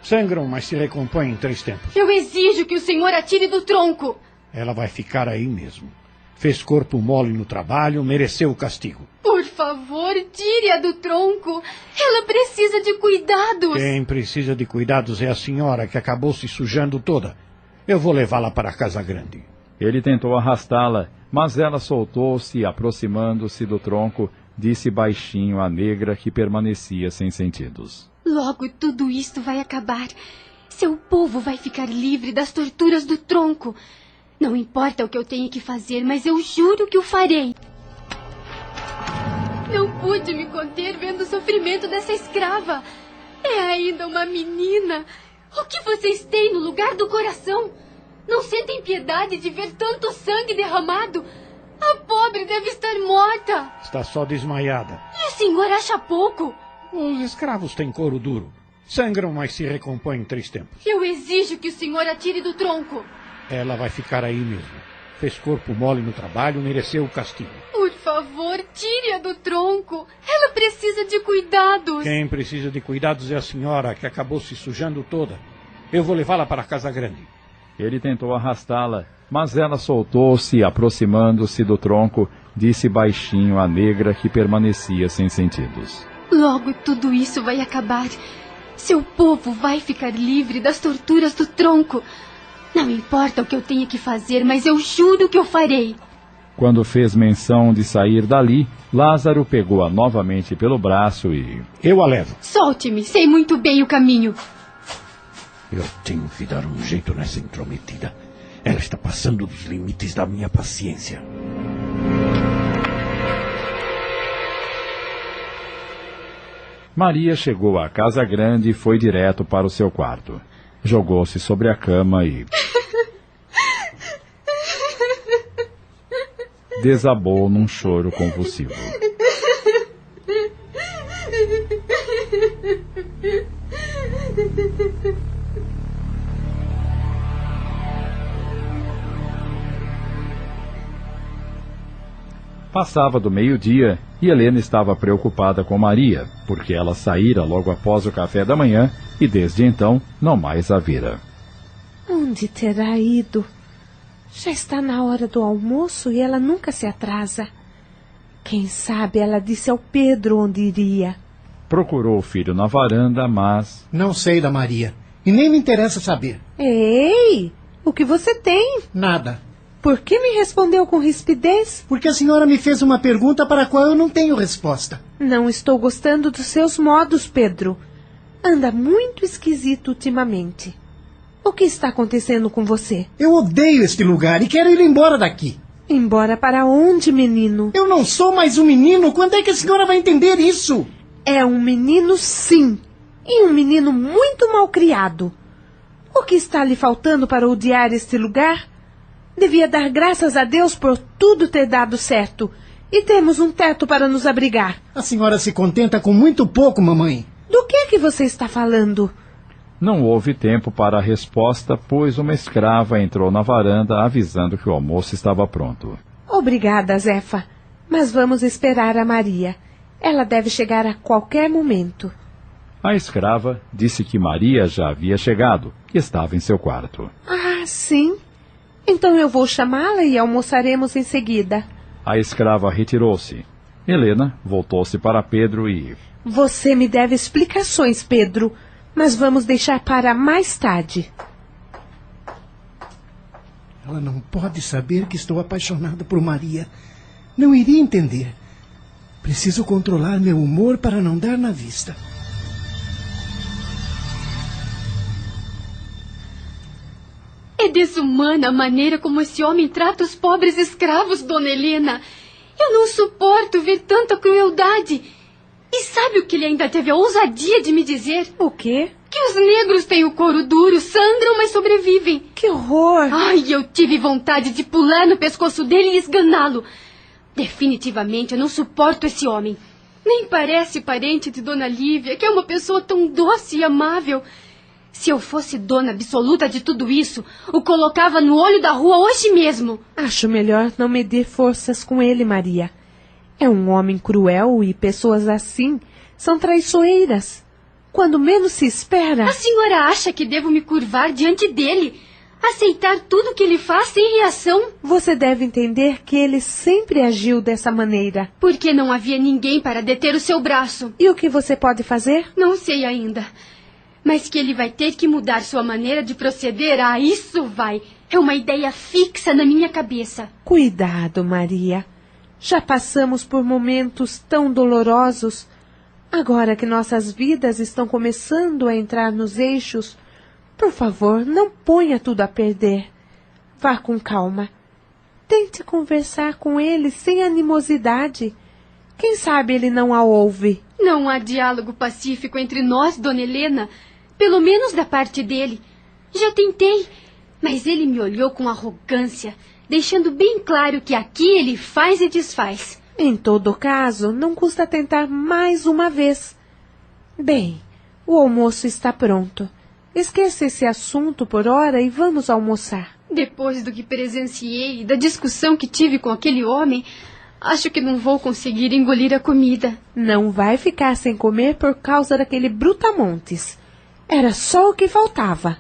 Sangram, mas se recompõem em 3 tempos. Eu exijo que o senhor atire do tronco. Ela vai ficar aí mesmo. Fez corpo mole no trabalho, mereceu o castigo. Por favor, tire-a do tronco. Ela precisa de cuidados. Quem precisa de cuidados é a senhora, que acabou se sujando toda. Eu vou levá-la para a casa grande. Ele tentou arrastá-la, mas ela soltou-se e, aproximando-se do tronco, disse baixinho à negra, que permanecia sem sentidos. Logo tudo isto vai acabar. Seu povo vai ficar livre das torturas do tronco. Não importa o que eu tenha que fazer, mas eu juro que o farei. Não pude me conter vendo o sofrimento dessa escrava. É ainda uma menina. O que vocês têm no lugar do coração? Não sentem piedade de ver tanto sangue derramado? A pobre deve estar morta. Está só desmaiada. E o senhor acha pouco? Os escravos têm couro duro. Sangram, mas se recompõe em 3 tempos. Eu exijo que o senhor atire do tronco. Ela vai ficar aí mesmo. Fez corpo mole no trabalho, mereceu o castigo. Por favor, tire-a do tronco. Ela precisa de cuidados. Quem precisa de cuidados é a senhora, que acabou se sujando toda. Eu vou levá-la para a casa grande. Ele tentou arrastá-la, mas ela soltou-se e, aproximando-se do tronco, disse baixinho à negra, que permanecia sem sentidos. Logo tudo isso vai acabar. Seu povo vai ficar livre das torturas do tronco. Não importa o que eu tenha que fazer, mas eu juro que eu farei. Quando fez menção de sair dali, Lázaro pegou-a novamente pelo braço e... Eu a levo. Solte-me, sei muito bem o caminho. Eu tenho que dar um jeito nessa intrometida. Ela está passando dos limites da minha paciência. Maria chegou à casa grande e foi direto para o seu quarto. Jogou-se sobre a cama e... desabou num choro convulsivo. Passava do meio-dia e Helena estava preocupada com Maria, porque ela saíra logo após o café da manhã e desde então não mais a vira. Onde terá ido? Já está na hora do almoço e ela nunca se atrasa. Quem sabe ela disse ao Pedro onde iria. Procurou o filho na varanda, mas... Não sei da Maria. E nem me interessa saber. Ei, o que você tem? Nada. Por que me respondeu com rispidez? Porque a senhora me fez uma pergunta para a qual eu não tenho resposta. Não estou gostando dos seus modos, Pedro. Anda muito esquisito ultimamente. O que está acontecendo com você? Eu odeio este lugar e quero ir embora daqui. Embora para onde, menino? Eu não sou mais um menino. Quando é que a senhora vai entender isso? É um menino, sim. E um menino muito mal criado. O que está lhe faltando para odiar este lugar? Devia dar graças a Deus por tudo ter dado certo. E temos um teto para nos abrigar. A senhora se contenta com muito pouco, mamãe. Do que é que você está falando? Não houve tempo para a resposta, pois uma escrava entrou na varanda avisando que o almoço estava pronto. Obrigada, Zefa. Mas vamos esperar a Maria. Ela deve chegar a qualquer momento. A escrava disse que Maria já havia chegado e estava em seu quarto. Ah, sim? Então eu vou chamá-la e almoçaremos em seguida. A escrava retirou-se. Helena voltou-se para Pedro e... Você me deve explicações, Pedro, mas vamos deixar para mais tarde. Ela não pode saber que estou apaixonado por Maria. Não iria entender. Preciso controlar meu humor para não dar na vista. É desumana a maneira como esse homem trata os pobres escravos, dona Helena. Eu não suporto ver tanta crueldade. E sabe o que ele ainda teve a ousadia de me dizer? O quê? Que os negros têm o couro duro, sangram, mas sobrevivem. Que horror! Ai, eu tive vontade de pular no pescoço dele e esganá-lo. Definitivamente, eu não suporto esse homem. Nem parece parente de Dona Lívia, que é uma pessoa tão doce e amável. Se eu fosse dona absoluta de tudo isso, o colocava no olho da rua hoje mesmo. Acho melhor não medir forças com ele, Maria. É um homem cruel e pessoas assim são traiçoeiras. Quando menos se espera... A senhora acha que devo me curvar diante dele? Aceitar tudo que ele faz sem reação? Você deve entender que ele sempre agiu dessa maneira. Porque não havia ninguém para deter o seu braço. E o que você pode fazer? Não sei ainda. Mas que ele vai ter que mudar sua maneira de proceder, isso vai. É uma ideia fixa na minha cabeça. Cuidado, Maria. Já passamos por momentos tão dolorosos. Agora que nossas vidas estão começando a entrar nos eixos, por favor, não ponha tudo a perder. Vá com calma. Tente conversar com ele sem animosidade. Quem sabe ele não a ouve. Não há diálogo pacífico entre nós, dona Helena. Pelo menos da parte dele. Já tentei, mas ele me olhou com arrogância, deixando bem claro que aqui ele faz e desfaz. Em todo caso, não custa tentar mais uma vez. Bem, O almoço está pronto. Esqueça esse assunto por hora e vamos almoçar. Depois do que presenciei e da discussão que tive com aquele homem, acho que não vou conseguir engolir a comida. Não vai ficar sem comer por causa daquele brutamontes. Era só o que faltava.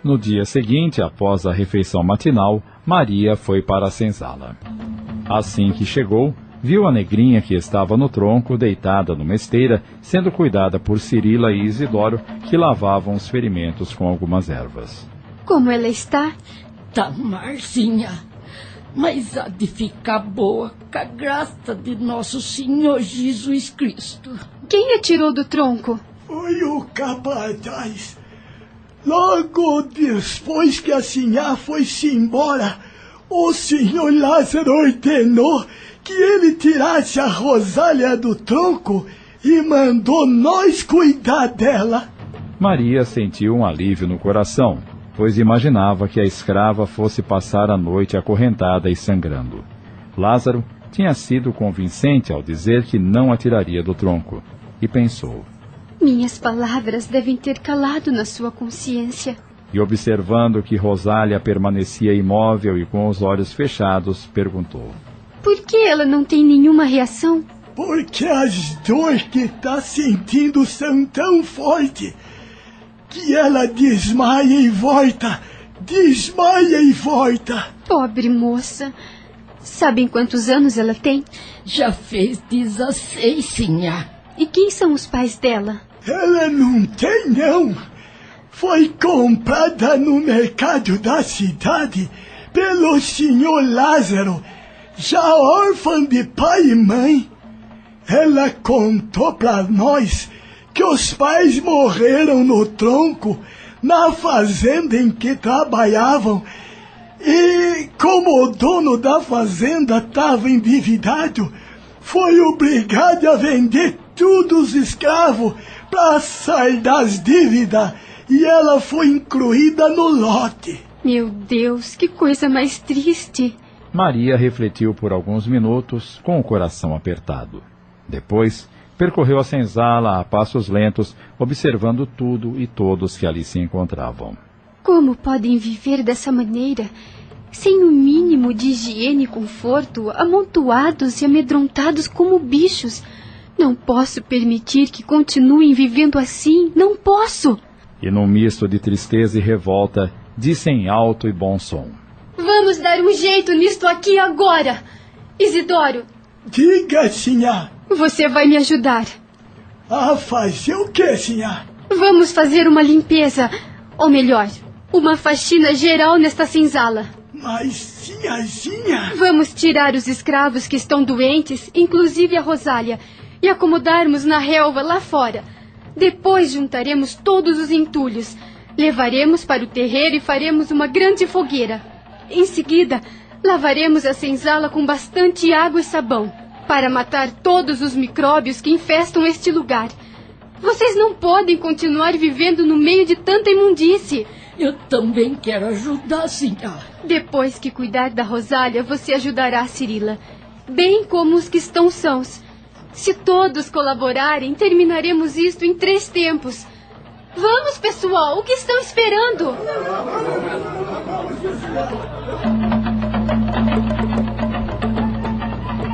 No dia seguinte, após a refeição matinal, Maria foi para a senzala. Assim que chegou, viu a negrinha que estava no tronco, deitada numa esteira, sendo cuidada por Cirila e Isidoro, que lavavam os ferimentos com algumas ervas. Como ela está? Tá marzinha, mas há de ficar boa com a graça de nosso Senhor Jesus Cristo. Quem a tirou do tronco? Foi o capataz. Logo depois que a sinhá foi-se embora, o senhor Lázaro ordenou que ele tirasse a Rosália do tronco e mandou nós cuidar dela. Maria sentiu um alívio no coração, pois imaginava que a escrava fosse passar a noite acorrentada e sangrando. Lázaro tinha sido convincente ao dizer que não a tiraria do tronco, e pensou: minhas palavras devem ter calado na sua consciência. E observando que Rosália permanecia imóvel e com os olhos fechados, perguntou: por que ela não tem nenhuma reação? Porque as dores que está sentindo são tão fortes que ela desmaia e volta, desmaia e volta. Pobre moça. Sabem quantos anos ela tem? Já fez 16, sinhá. E quem são os pais dela? Ela não tem, não. Foi comprada no mercado da cidade pelo senhor Lázaro, já órfã de pai e mãe. Ela contou para nós que os pais morreram no tronco, na fazenda em que trabalhavam, e como o dono da fazenda estava endividado, foi obrigado a vender todos os escravos para saldar as dívidas, e ela foi incluída no lote. Meu Deus, que coisa mais triste. Maria refletiu por alguns minutos, com o coração apertado. Depois, percorreu a senzala a passos lentos, observando tudo e todos que ali se encontravam. Como podem viver dessa maneira, sem o mínimo de higiene e conforto, amontoados e amedrontados como bichos? Não posso permitir que continuem vivendo assim, não posso! E num misto de tristeza e revolta, disse em alto e bom som: vamos dar um jeito nisto aqui agora! Isidoro! Diga, sinhá! Você vai me ajudar. A fazer o que, sinhá? Vamos fazer uma limpeza, ou melhor, uma faxina geral nesta senzala. Mas, sinhazinha... Vamos tirar os escravos que estão doentes, inclusive a Rosália, e acomodarmos na relva lá fora. Depois juntaremos todos os entulhos, levaremos para o terreiro e faremos uma grande fogueira. Em seguida, lavaremos a senzala com bastante água e sabão, para matar todos os micróbios que infestam este lugar. Vocês não podem continuar vivendo no meio de tanta imundície. Eu também quero ajudar, sinhá. Depois que cuidar da Rosália, você ajudará a Cirila, bem como os que estão sãos. Se todos colaborarem, terminaremos isto em 3 tempos. Vamos, pessoal, o que estão esperando?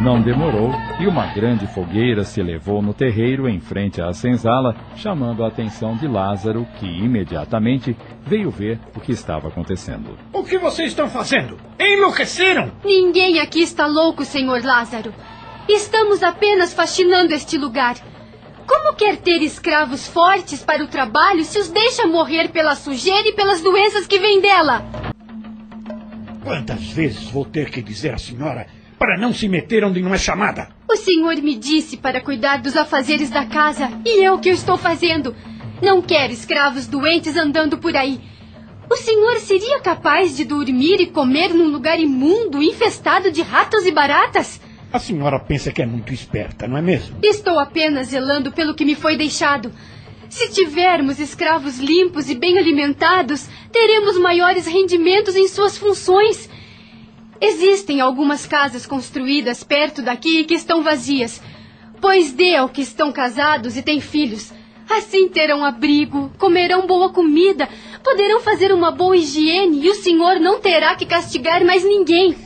Não demorou, e uma grande fogueira se elevou no terreiro em frente à senzala, chamando a atenção de Lázaro, que imediatamente veio ver o que estava acontecendo. O que vocês estão fazendo? Enlouqueceram? Ninguém aqui está louco, senhor Lázaro. Estamos apenas faxinando este lugar. Como quer ter escravos fortes para o trabalho se os deixa morrer pela sujeira e pelas doenças que vêm dela? Quantas vezes vou ter que dizer à senhora para não se meter onde não é chamada? O senhor me disse para cuidar dos afazeres da casa, e é o que eu estou fazendo. Não quero escravos doentes andando por aí. O senhor seria capaz de dormir e comer num lugar imundo, infestado de ratos e baratas? A senhora pensa que é muito esperta, não é mesmo? Estou apenas zelando pelo que me foi deixado. Se tivermos escravos limpos e bem alimentados, teremos maiores rendimentos em suas funções. Existem algumas casas construídas perto daqui que estão vazias. Pois dê ao que estão casados e têm filhos. Assim terão abrigo, comerão boa comida, poderão fazer uma boa higiene e o senhor não terá que castigar mais ninguém.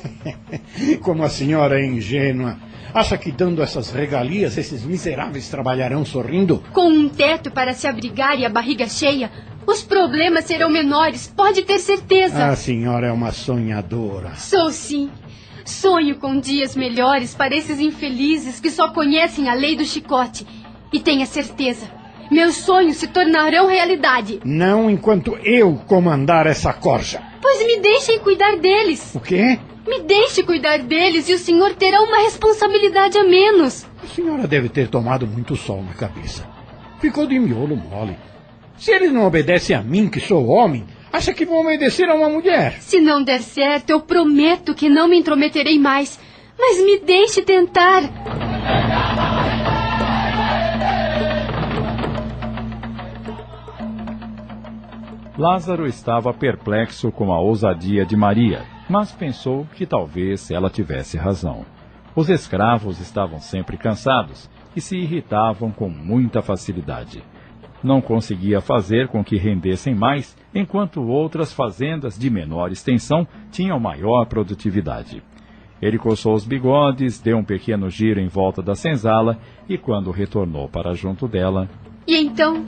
Como a senhora é ingênua. Acha que dando essas regalias, esses miseráveis trabalharão sorrindo? Com um teto para se abrigar e a barriga cheia, os problemas serão menores, pode ter certeza. A senhora é uma sonhadora. Sou sim. Sonho com dias melhores para esses infelizes que só conhecem a lei do chicote. E tenha certeza, meus sonhos se tornarão realidade. Não enquanto eu comandar essa corja. Pois me deixem cuidar deles. O quê? Me deixe cuidar deles e o senhor terá uma responsabilidade a menos. A senhora deve ter tomado muito sol na cabeça. Ficou de miolo mole. Se eles não obedecem a mim, que sou homem, acha que vão obedecer a uma mulher? Se não der certo, eu prometo que não me intrometerei mais. Mas me deixe tentar. Lázaro estava perplexo com a ousadia de Maria, mas pensou que talvez ela tivesse razão. Os escravos estavam sempre cansados e se irritavam com muita facilidade. Não conseguia fazer com que rendessem mais, enquanto outras fazendas de menor extensão tinham maior produtividade. Ele coçou os bigodes, deu um pequeno giro em volta da senzala e, quando retornou para junto dela... E então,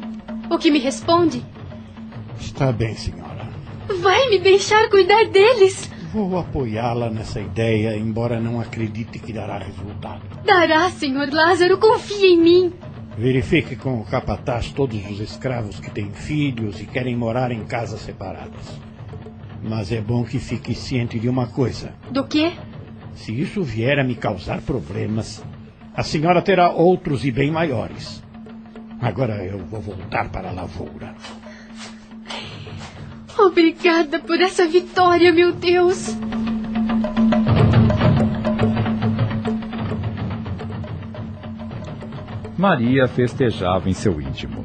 o que me responde? Está bem, senhora. Vai me deixar cuidar deles? Vou apoiá-la nessa ideia, embora não acredite que dará resultado. Dará, senhor Lázaro, confie em mim. Verifique com o capataz todos os escravos que têm filhos e querem morar em casas separadas. Mas é bom que fique ciente de uma coisa. Do quê? Se isso vier a me causar problemas, a senhora terá outros e bem maiores. Agora eu vou voltar para a lavoura. Obrigada por essa vitória, meu Deus. Maria festejava em seu íntimo.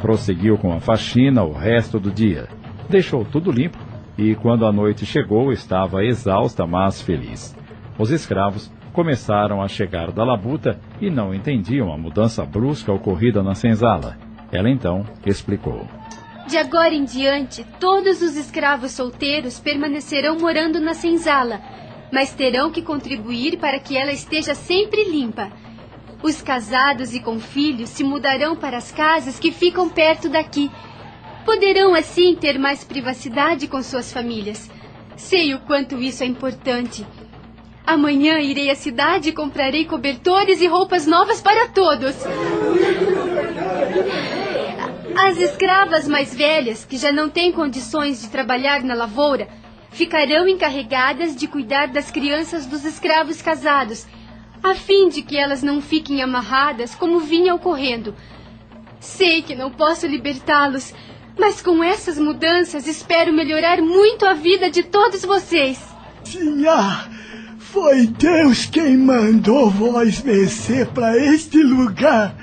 Prosseguiu com a faxina o resto do dia. Deixou tudo limpo e, quando a noite chegou, estava exausta, mas feliz. Os escravos começaram a chegar da labuta e não entendiam a mudança brusca ocorrida na senzala. Ela então explicou. De agora em diante, todos os escravos solteiros permanecerão morando na senzala, mas terão que contribuir para que ela esteja sempre limpa. Os casados e com filhos se mudarão para as casas que ficam perto daqui. Poderão assim ter mais privacidade com suas famílias. Sei o quanto isso é importante. Amanhã irei à cidade e comprarei cobertores e roupas novas para todos. As escravas mais velhas, que já não têm condições de trabalhar na lavoura, ficarão encarregadas de cuidar das crianças dos escravos casados, a fim de que elas não fiquem amarradas como vinha ocorrendo. Sei que não posso libertá-los, mas com essas mudanças espero melhorar muito a vida de todos vocês. Sinhá, foi Deus quem mandou vós descer para este lugar,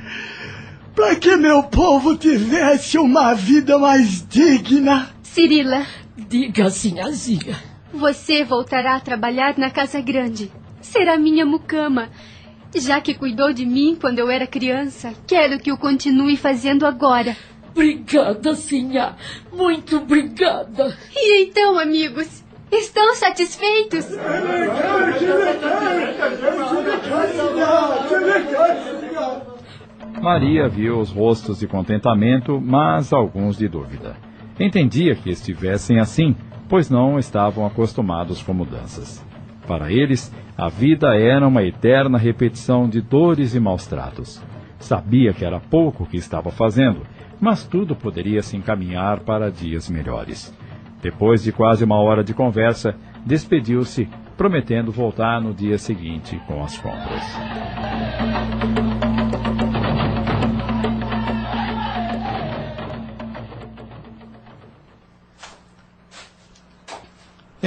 para que meu povo tivesse uma vida mais digna. Cirila. Diga, sinhazinha. Você voltará a trabalhar na casa grande. Será minha mucama. Já que cuidou de mim quando eu era criança, quero que o continue fazendo agora. Obrigada, sinhá. Muito obrigada. E então, amigos, estão satisfeitos? Maria viu os rostos de contentamento, mas alguns de dúvida. Entendia que estivessem assim, pois não estavam acostumados com mudanças. Para eles, a vida era uma eterna repetição de dores e maus-tratos. Sabia que era pouco o que estava fazendo, mas tudo poderia se encaminhar para dias melhores. Depois de quase uma hora de conversa, despediu-se, prometendo voltar no dia seguinte com as compras.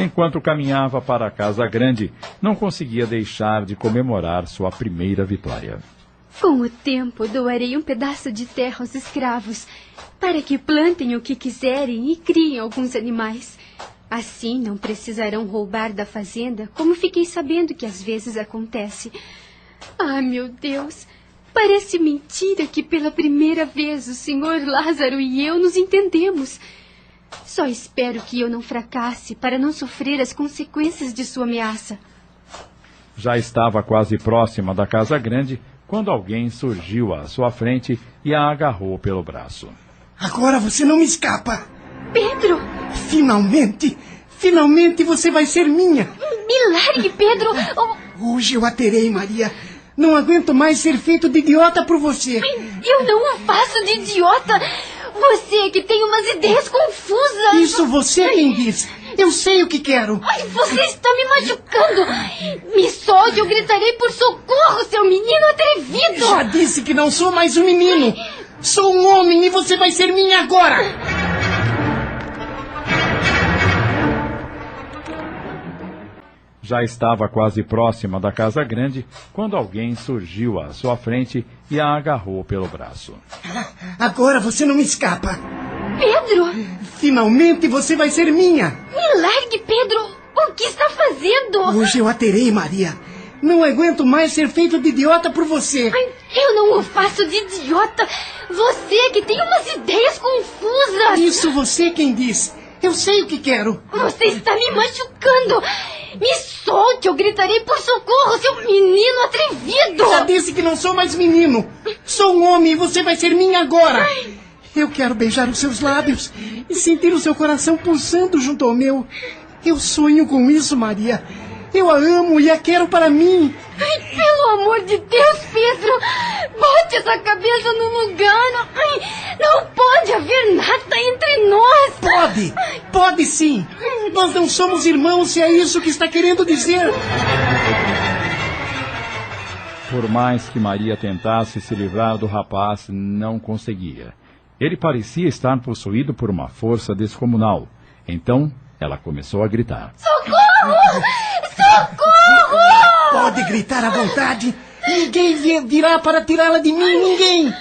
Enquanto caminhava para a casa grande, não conseguia deixar de comemorar sua primeira vitória. Com o tempo, doarei um pedaço de terra aos escravos, para que plantem o que quiserem e criem alguns animais. Assim não precisarão roubar da fazenda, como fiquei sabendo que às vezes acontece. Ah, meu Deus! Parece mentira que pela primeira vez o Sr. Lázaro e eu nos entendemos. Só espero que eu não fracasse para não sofrer as consequências de sua ameaça. Já estava quase próxima da casa grande quando alguém surgiu à sua frente e a agarrou pelo braço. Agora você não me escapa. Pedro! Finalmente você vai ser minha. Me largue, Pedro! Hoje eu a terei, Maria. Não aguento mais ser feito de idiota por você. Eu não o faço de idiota. Você que tem umas ideias confusas. Isso você é quem diz. Eu sei o que quero. Ai, você está me machucando. Me solte, eu gritarei por socorro, seu menino atrevido. Já disse que não sou mais um menino. Sou um homem e você vai ser minha agora. Já estava quase próxima da casa grande quando alguém surgiu à sua frente e a agarrou pelo braço. Agora você não me escapa. Pedro! Finalmente você vai ser minha. Me largue, Pedro! O que está fazendo? Hoje eu a terei, Maria. Não aguento mais ser feito de idiota por você. Ai, eu não o faço de idiota. Você que tem umas ideias confusas. Isso você quem diz. Eu sei o que quero. Você está me machucando. Me solte, eu gritarei por socorro, seu menino atrevido. Já disse que não sou mais menino. Sou um homem e você vai ser minha agora. Eu quero beijar os seus lábios e sentir o seu coração pulsando junto ao meu. Eu sonho com isso, Maria. Eu a amo e a quero para mim. Ai, pelo amor de Deus, Pedro, bote essa cabeça no lugar. Ai, não pode haver nada entre nós. Pode sim. Nós não somos irmãos, se é isso que está querendo dizer. Por mais que Maria tentasse se livrar do rapaz, não conseguia. Ele parecia estar possuído por uma força descomunal. Então, ela começou a gritar. Socorro! Socorro! Pode gritar à vontade. Ninguém virá para tirá-la de mim, ninguém.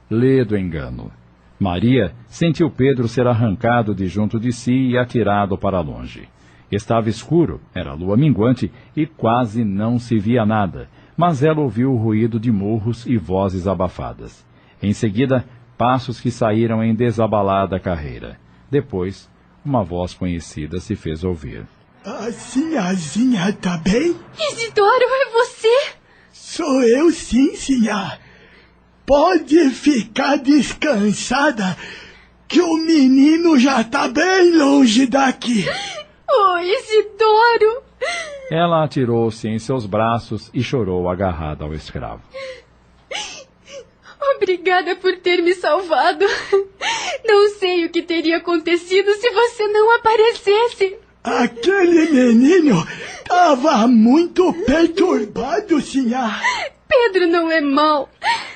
Lê do engano. Maria sentiu Pedro ser arrancado de junto de si e atirado para longe. Estava escuro, era lua minguante e quase não se via nada, mas ela ouviu o ruído de murros e vozes abafadas. Em seguida, passos que saíram em desabalada carreira. Depois, uma voz conhecida se fez ouvir. A sinhazinha tá bem? Isidoro, é você? Sou eu sim, sinhá. Pode ficar descansada, que o menino já tá bem longe daqui. Oi, Isidoro. Ela atirou-se em seus braços e chorou agarrada ao escravo. Obrigada por ter me salvado. Não sei o que teria acontecido se você não aparecesse. Aquele menino estava muito perturbado, sinhá. Pedro não é mau.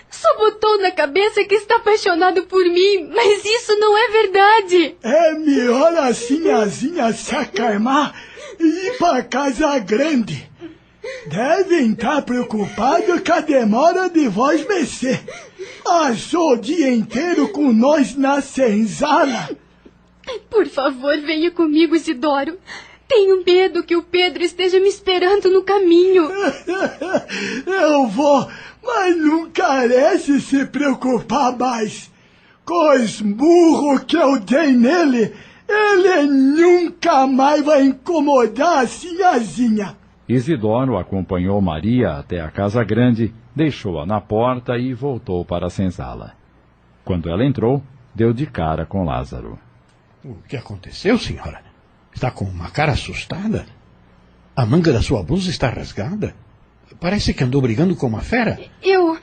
Só botou na cabeça que está apaixonado por mim, mas isso não é verdade. É melhor a sinhazinha se acalmar e ir para casa grande. Devem estar preocupados com a demora de vós mexer. Passou o dia inteiro com nós na senzala. Por favor, venha comigo, Isidoro. Tenho medo que o Pedro esteja me esperando no caminho. Eu vou, mas não carece se preocupar mais. Com os burros que eu dei nele, ele nunca mais vai incomodar a sinhazinha. Isidoro acompanhou Maria até a casa grande, deixou-a na porta e voltou para a senzala. Quando ela entrou, deu de cara com Lázaro. O que aconteceu, senhora? Está com uma cara assustada? A manga da sua blusa está rasgada? Parece que andou brigando com uma fera. Eu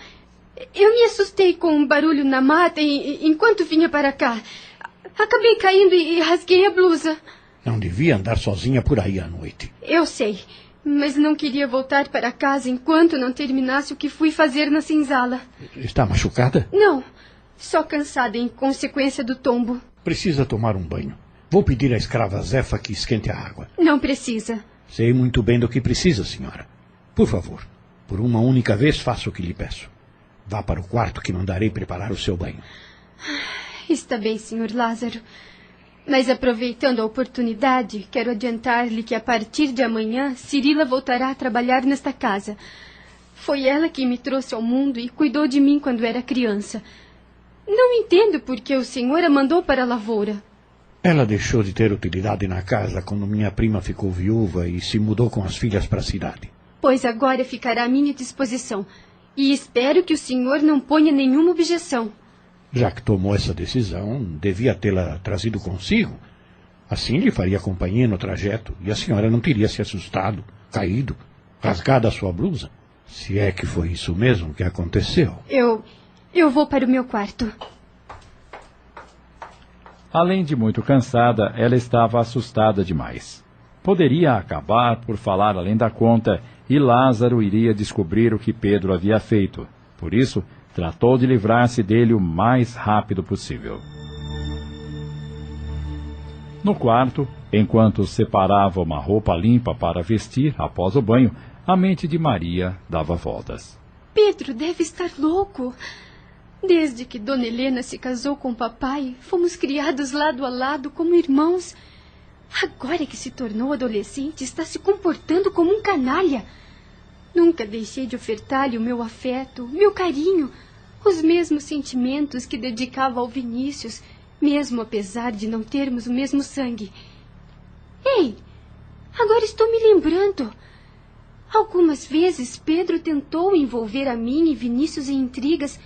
me assustei com um barulho na mata enquanto vinha para cá. Acabei caindo e rasguei a blusa. Não devia andar sozinha por aí à noite. Eu sei, mas não queria voltar para casa enquanto não terminasse o que fui fazer na senzala. Está machucada? Não, só cansada em consequência do tombo. Precisa tomar um banho. Vou pedir à escrava Zefa que esquente a água. Não precisa. Sei muito bem do que precisa, senhora. Por favor, por uma única vez faça o que lhe peço. Vá para o quarto que mandarei preparar o seu banho. Está bem, Sr. Lázaro. Mas aproveitando a oportunidade, quero adiantar-lhe que a partir de amanhã, Cirila voltará a trabalhar nesta casa. Foi ela quem me trouxe ao mundo e cuidou de mim quando era criança. Não entendo por que o senhor a mandou para a lavoura. Ela deixou de ter utilidade na casa quando minha prima ficou viúva e se mudou com as filhas para a cidade. Pois agora ficará à minha disposição. E espero que o senhor não ponha nenhuma objeção. Já que tomou essa decisão, devia tê-la trazido consigo. Assim lhe faria companhia no trajeto e a senhora não teria se assustado, caído, rasgado a sua blusa. Se é que foi isso mesmo que aconteceu. Eu vou para o meu quarto. Além de muito cansada, ela estava assustada demais. Poderia acabar por falar além da conta e Lázaro iria descobrir o que Pedro havia feito. Por isso, tratou de livrar-se dele o mais rápido possível. No quarto, enquanto separava uma roupa limpa para vestir após o banho, a mente de Maria dava voltas. Pedro deve estar louco. Desde que Dona Helena se casou com o papai, fomos criados lado a lado como irmãos. Agora que se tornou adolescente, está se comportando como um canalha. Nunca deixei de ofertar-lhe o meu afeto, meu carinho, os mesmos sentimentos que dedicava ao Vinícius, mesmo apesar de não termos o mesmo sangue. Ei, agora estou me lembrando. Algumas vezes Pedro tentou envolver a mim e Vinícius em intrigas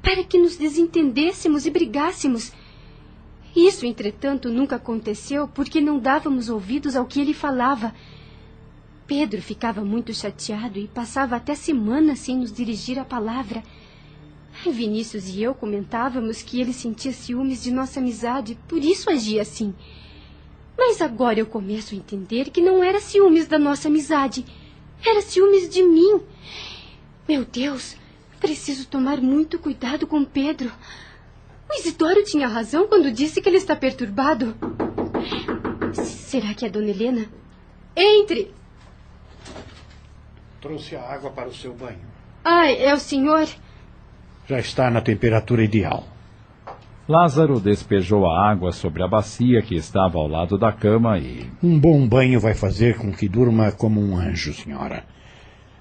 para que nos desentendêssemos e brigássemos. Isso, entretanto, nunca aconteceu porque não dávamos ouvidos ao que ele falava. Pedro ficava muito chateado e passava até semanas sem nos dirigir a palavra. Vinícius e eu comentávamos que ele sentia ciúmes de nossa amizade, por isso agia assim. Mas agora eu começo a entender que não era ciúmes da nossa amizade, era ciúmes de mim. Meu Deus, preciso tomar muito cuidado com Pedro. O Isidoro tinha razão quando disse que ele está perturbado. Será que é Dona Helena? Entre! Trouxe a água para o seu banho. Ai, é o senhor? Já está na temperatura ideal. Lázaro despejou a água sobre a bacia que estava ao lado da cama e... Um bom banho vai fazer com que durma como um anjo, senhora.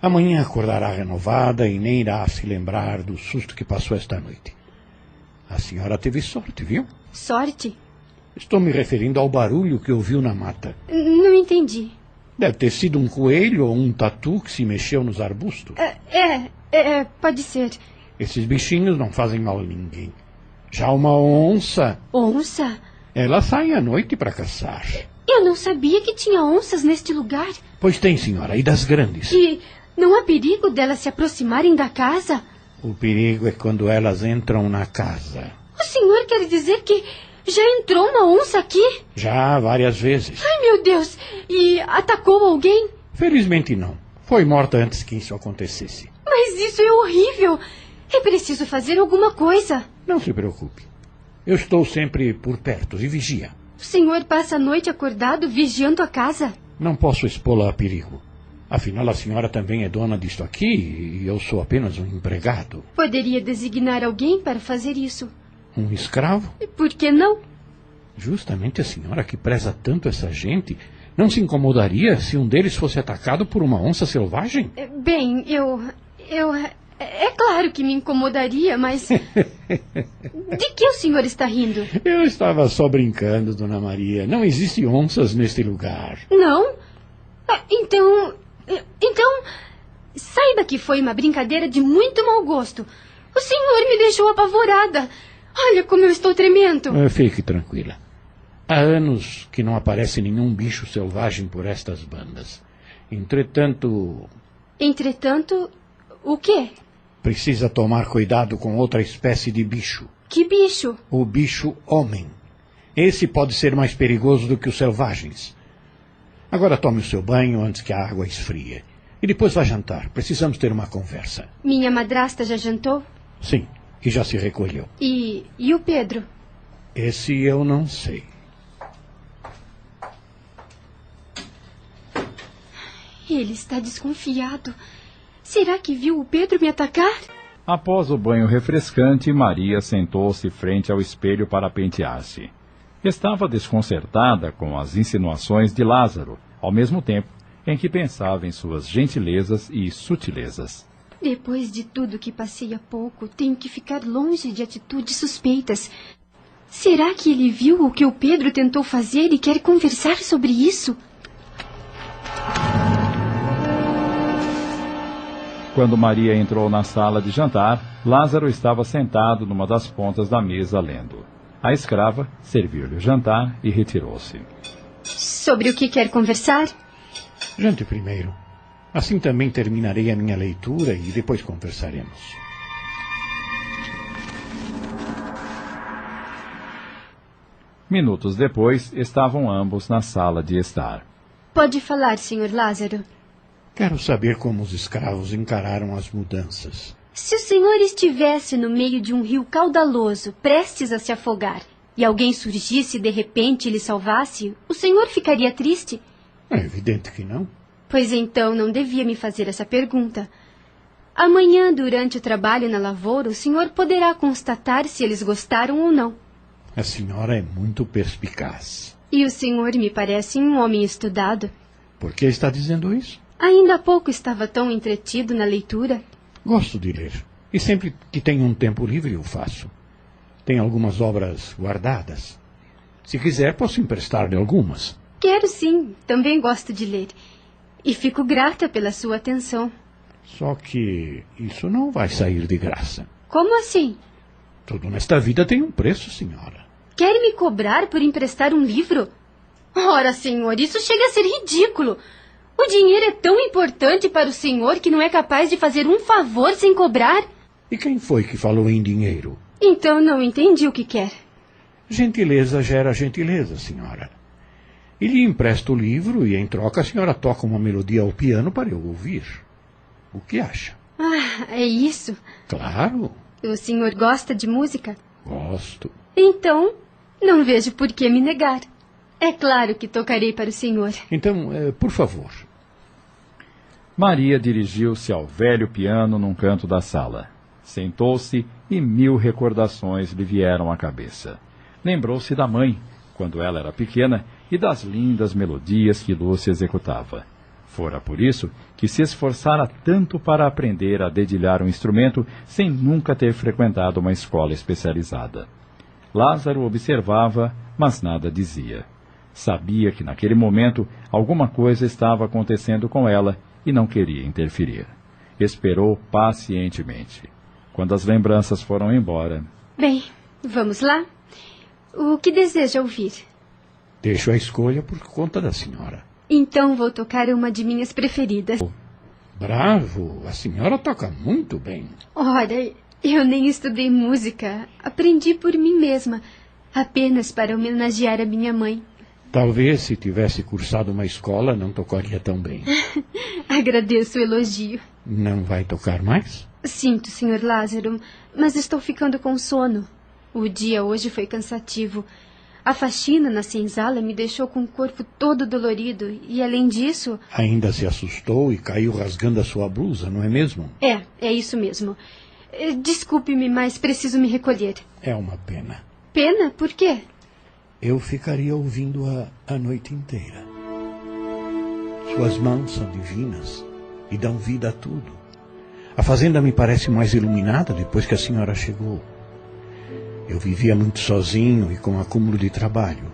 Amanhã acordará renovada e nem irá se lembrar do susto que passou esta noite. A senhora teve sorte, viu? Sorte? Estou me referindo ao barulho que ouviu na mata. Não entendi. Deve ter sido um coelho ou um tatu que se mexeu nos arbustos. Pode ser. Esses bichinhos não fazem mal a ninguém. Já uma onça... Onça? Ela sai à noite para caçar. Eu não sabia que tinha onças neste lugar. Pois tem, senhora, e das grandes. E não há perigo delas se aproximarem da casa? O perigo é quando elas entram na casa. O senhor quer dizer que já entrou uma onça aqui? Já, várias vezes. Ai, meu Deus! E atacou alguém? Felizmente não. Foi morta antes que isso acontecesse. Mas isso é horrível! É preciso fazer alguma coisa. Não se preocupe. Eu estou sempre por perto e vigia. O senhor passa a noite acordado vigiando a casa? Não posso expô-la a perigo. Afinal, a senhora também é dona disto aqui e eu sou apenas um empregado. Poderia designar alguém para fazer isso. Um escravo? Por que não? Justamente a senhora que preza tanto essa gente não se incomodaria se um deles fosse atacado por uma onça selvagem? Bem, é claro que me incomodaria, mas... De que o senhor está rindo? Eu estava só brincando, dona Maria. Não existem onças neste lugar. Não? Então, saiba que foi uma brincadeira de muito mau gosto. O senhor me deixou apavorada. Olha como eu estou tremendo. Fique tranquila. Há anos que não aparece nenhum bicho selvagem por estas bandas. Entretanto... Entretanto, o quê? Precisa tomar cuidado com outra espécie de bicho. Que bicho? O bicho homem. Esse pode ser mais perigoso do que os selvagens. Agora tome o seu banho antes que a água esfrie. E depois vá jantar. Precisamos ter uma conversa. Minha madrasta já jantou? Sim, e já se recolheu. E o Pedro? Esse eu não sei. Ele está desconfiado. Será que viu o Pedro me atacar? Após o banho refrescante, Maria sentou-se frente ao espelho para pentear-se. Estava desconcertada com as insinuações de Lázaro, ao mesmo tempo em que pensava em suas gentilezas e sutilezas. Depois de tudo que passei há pouco, tenho que ficar longe de atitudes suspeitas. Será que ele viu o que o Pedro tentou fazer e quer conversar sobre isso? Quando Maria entrou na sala de jantar, Lázaro estava sentado numa das pontas da mesa lendo. A escrava serviu-lhe o jantar e retirou-se. Sobre o que quer conversar? Jante primeiro. Assim também terminarei a minha leitura e depois conversaremos. Minutos depois, estavam ambos na sala de estar. Pode falar, Sr. Lázaro. Quero saber como os escravos encararam as mudanças. Se o senhor estivesse no meio de um rio caudaloso, prestes a se afogar, e alguém surgisse de repente e lhe salvasse, o senhor ficaria triste? É evidente que não. Pois então não devia me fazer essa pergunta. Amanhã, durante o trabalho na lavoura, o senhor poderá constatar se eles gostaram ou não. A senhora é muito perspicaz. E o senhor me parece um homem estudado. Por que está dizendo isso? Ainda há pouco estava tão entretido na leitura. Gosto de ler. E sempre que tenho um tempo livre, eu faço. Tenho algumas obras guardadas. Se quiser, posso emprestar-lhe algumas. Quero sim. Também gosto de ler. E fico grata pela sua atenção. Só que isso não vai sair de graça. Como assim? Tudo nesta vida tem um preço, senhora. Quer me cobrar por emprestar um livro? Ora, senhor, isso chega a ser ridículo. O dinheiro é tão importante para o senhor que não é capaz de fazer um favor sem cobrar? E quem foi que falou em dinheiro? Então não entendi o que quer. Gentileza gera gentileza, senhora. E lhe empresto o livro e, em troca, a senhora toca uma melodia ao piano para eu ouvir. O que acha? Ah, é isso? Claro. O senhor gosta de música? Gosto. Então, não vejo por que me negar. É claro que tocarei para o senhor. Então, por favor. Maria dirigiu-se ao velho piano num canto da sala. Sentou-se e 1000 recordações lhe vieram à cabeça. Lembrou-se da mãe, quando ela era pequena, e das lindas melodias que Lúcia executava. Fora por isso que se esforçara tanto para aprender a dedilhar um instrumento sem nunca ter frequentado uma escola especializada. Lázaro observava, mas nada dizia. Sabia que naquele momento alguma coisa estava acontecendo com ela e não queria interferir. Esperou pacientemente. Quando as lembranças foram embora... Bem, vamos lá? O que deseja ouvir? Deixo a escolha por conta da senhora. Então vou tocar uma de minhas preferidas. Bravo! A senhora toca muito bem. Ora, eu nem estudei música. Aprendi por mim mesma. Apenas para homenagear a minha mãe. Talvez, se tivesse cursado uma escola, não tocaria tão bem. Agradeço o elogio. Não vai tocar mais? Sinto, Sr. Lázaro, mas estou ficando com sono. O dia hoje foi cansativo. A faxina na senzala me deixou com o corpo todo dolorido e, além disso... Ainda se assustou e caiu rasgando a sua blusa, não é mesmo? É isso mesmo. Desculpe-me, mas preciso me recolher. É uma pena. Pena? Por quê? Eu ficaria ouvindo-a a noite inteira. Suas mãos são divinas e dão vida a tudo. A fazenda me parece mais iluminada depois que a senhora chegou. Eu vivia muito sozinho e com acúmulo de trabalho.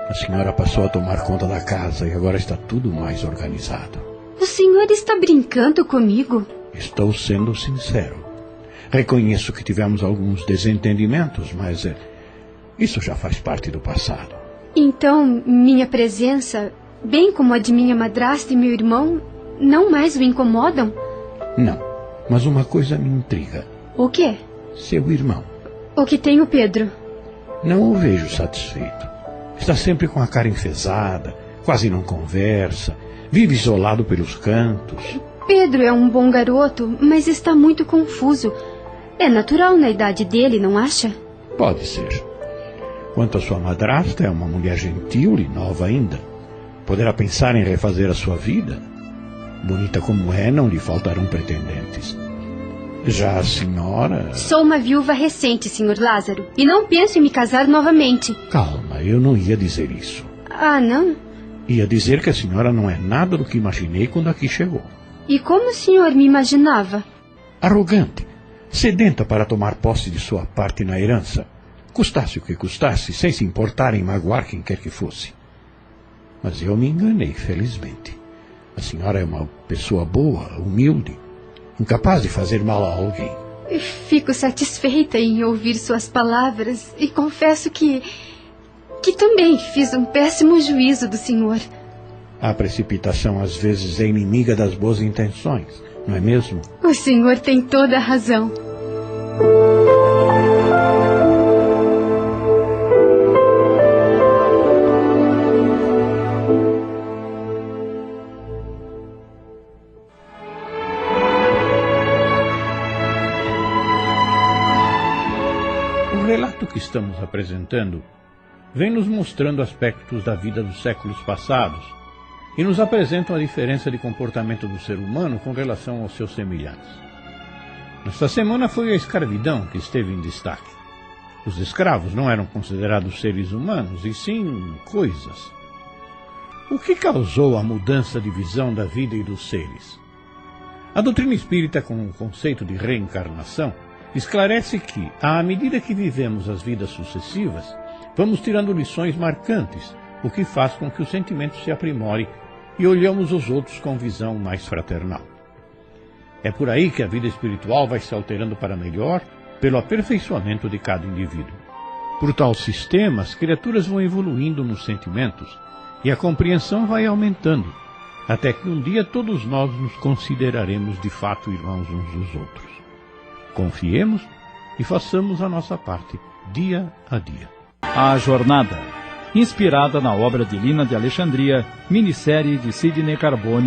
A senhora passou a tomar conta da casa e agora está tudo mais organizado. O senhor está brincando comigo? Estou sendo sincero. Reconheço que tivemos alguns desentendimentos, mas isso já faz parte do passado. Então, minha presença, bem como a de minha madrasta e meu irmão, não mais o incomodam? Não, mas uma coisa me intriga. O quê? Seu irmão. O que tem o Pedro? Não o vejo satisfeito. Está sempre com a cara enfesada, quase não conversa, vive isolado pelos cantos. Pedro é um bom garoto, mas está muito confuso. É natural na idade dele, não acha? Pode ser. Quanto à sua madrasta, é uma mulher gentil e nova ainda. Poderá pensar em refazer a sua vida. Bonita como é, não lhe faltarão pretendentes. Já a senhora... Sou uma viúva recente, Sr. Lázaro, e não penso em me casar novamente. Calma, eu não ia dizer isso. Ah, não? Ia dizer que a senhora não é nada do que imaginei quando aqui chegou. E como o senhor me imaginava? Arrogante, sedenta para tomar posse de sua parte na herança, custasse o que custasse, sem se importar em magoar quem quer que fosse. Mas eu me enganei, felizmente. A senhora é uma pessoa boa, humilde, incapaz de fazer mal a alguém. Fico satisfeita em ouvir suas palavras e confesso que também fiz um péssimo juízo do senhor. A precipitação às vezes é inimiga das boas intenções, não é mesmo? O senhor tem toda a razão. O relato que estamos apresentando vem nos mostrando aspectos da vida dos séculos passados e nos apresentam a diferença de comportamento do ser humano com relação aos seus semelhantes. Nesta semana foi a escravidão que esteve em destaque. Os escravos não eram considerados seres humanos, e sim coisas. O que causou a mudança de visão da vida e dos seres? A doutrina espírita, com o conceito de reencarnação, esclarece que, à medida que vivemos as vidas sucessivas, vamos tirando lições marcantes, o que faz com que o sentimento se aprimore e olhamos os outros com visão mais fraternal. É por aí que a vida espiritual vai se alterando para melhor, pelo aperfeiçoamento de cada indivíduo. Por tal sistema, as criaturas vão evoluindo nos sentimentos e a compreensão vai aumentando, até que um dia todos nós nos consideraremos de fato irmãos uns dos outros. Confiemos e façamos a nossa parte, dia a dia. A Jornada, inspirada na obra de Lina de Alexandria, minissérie de Sidney Carbone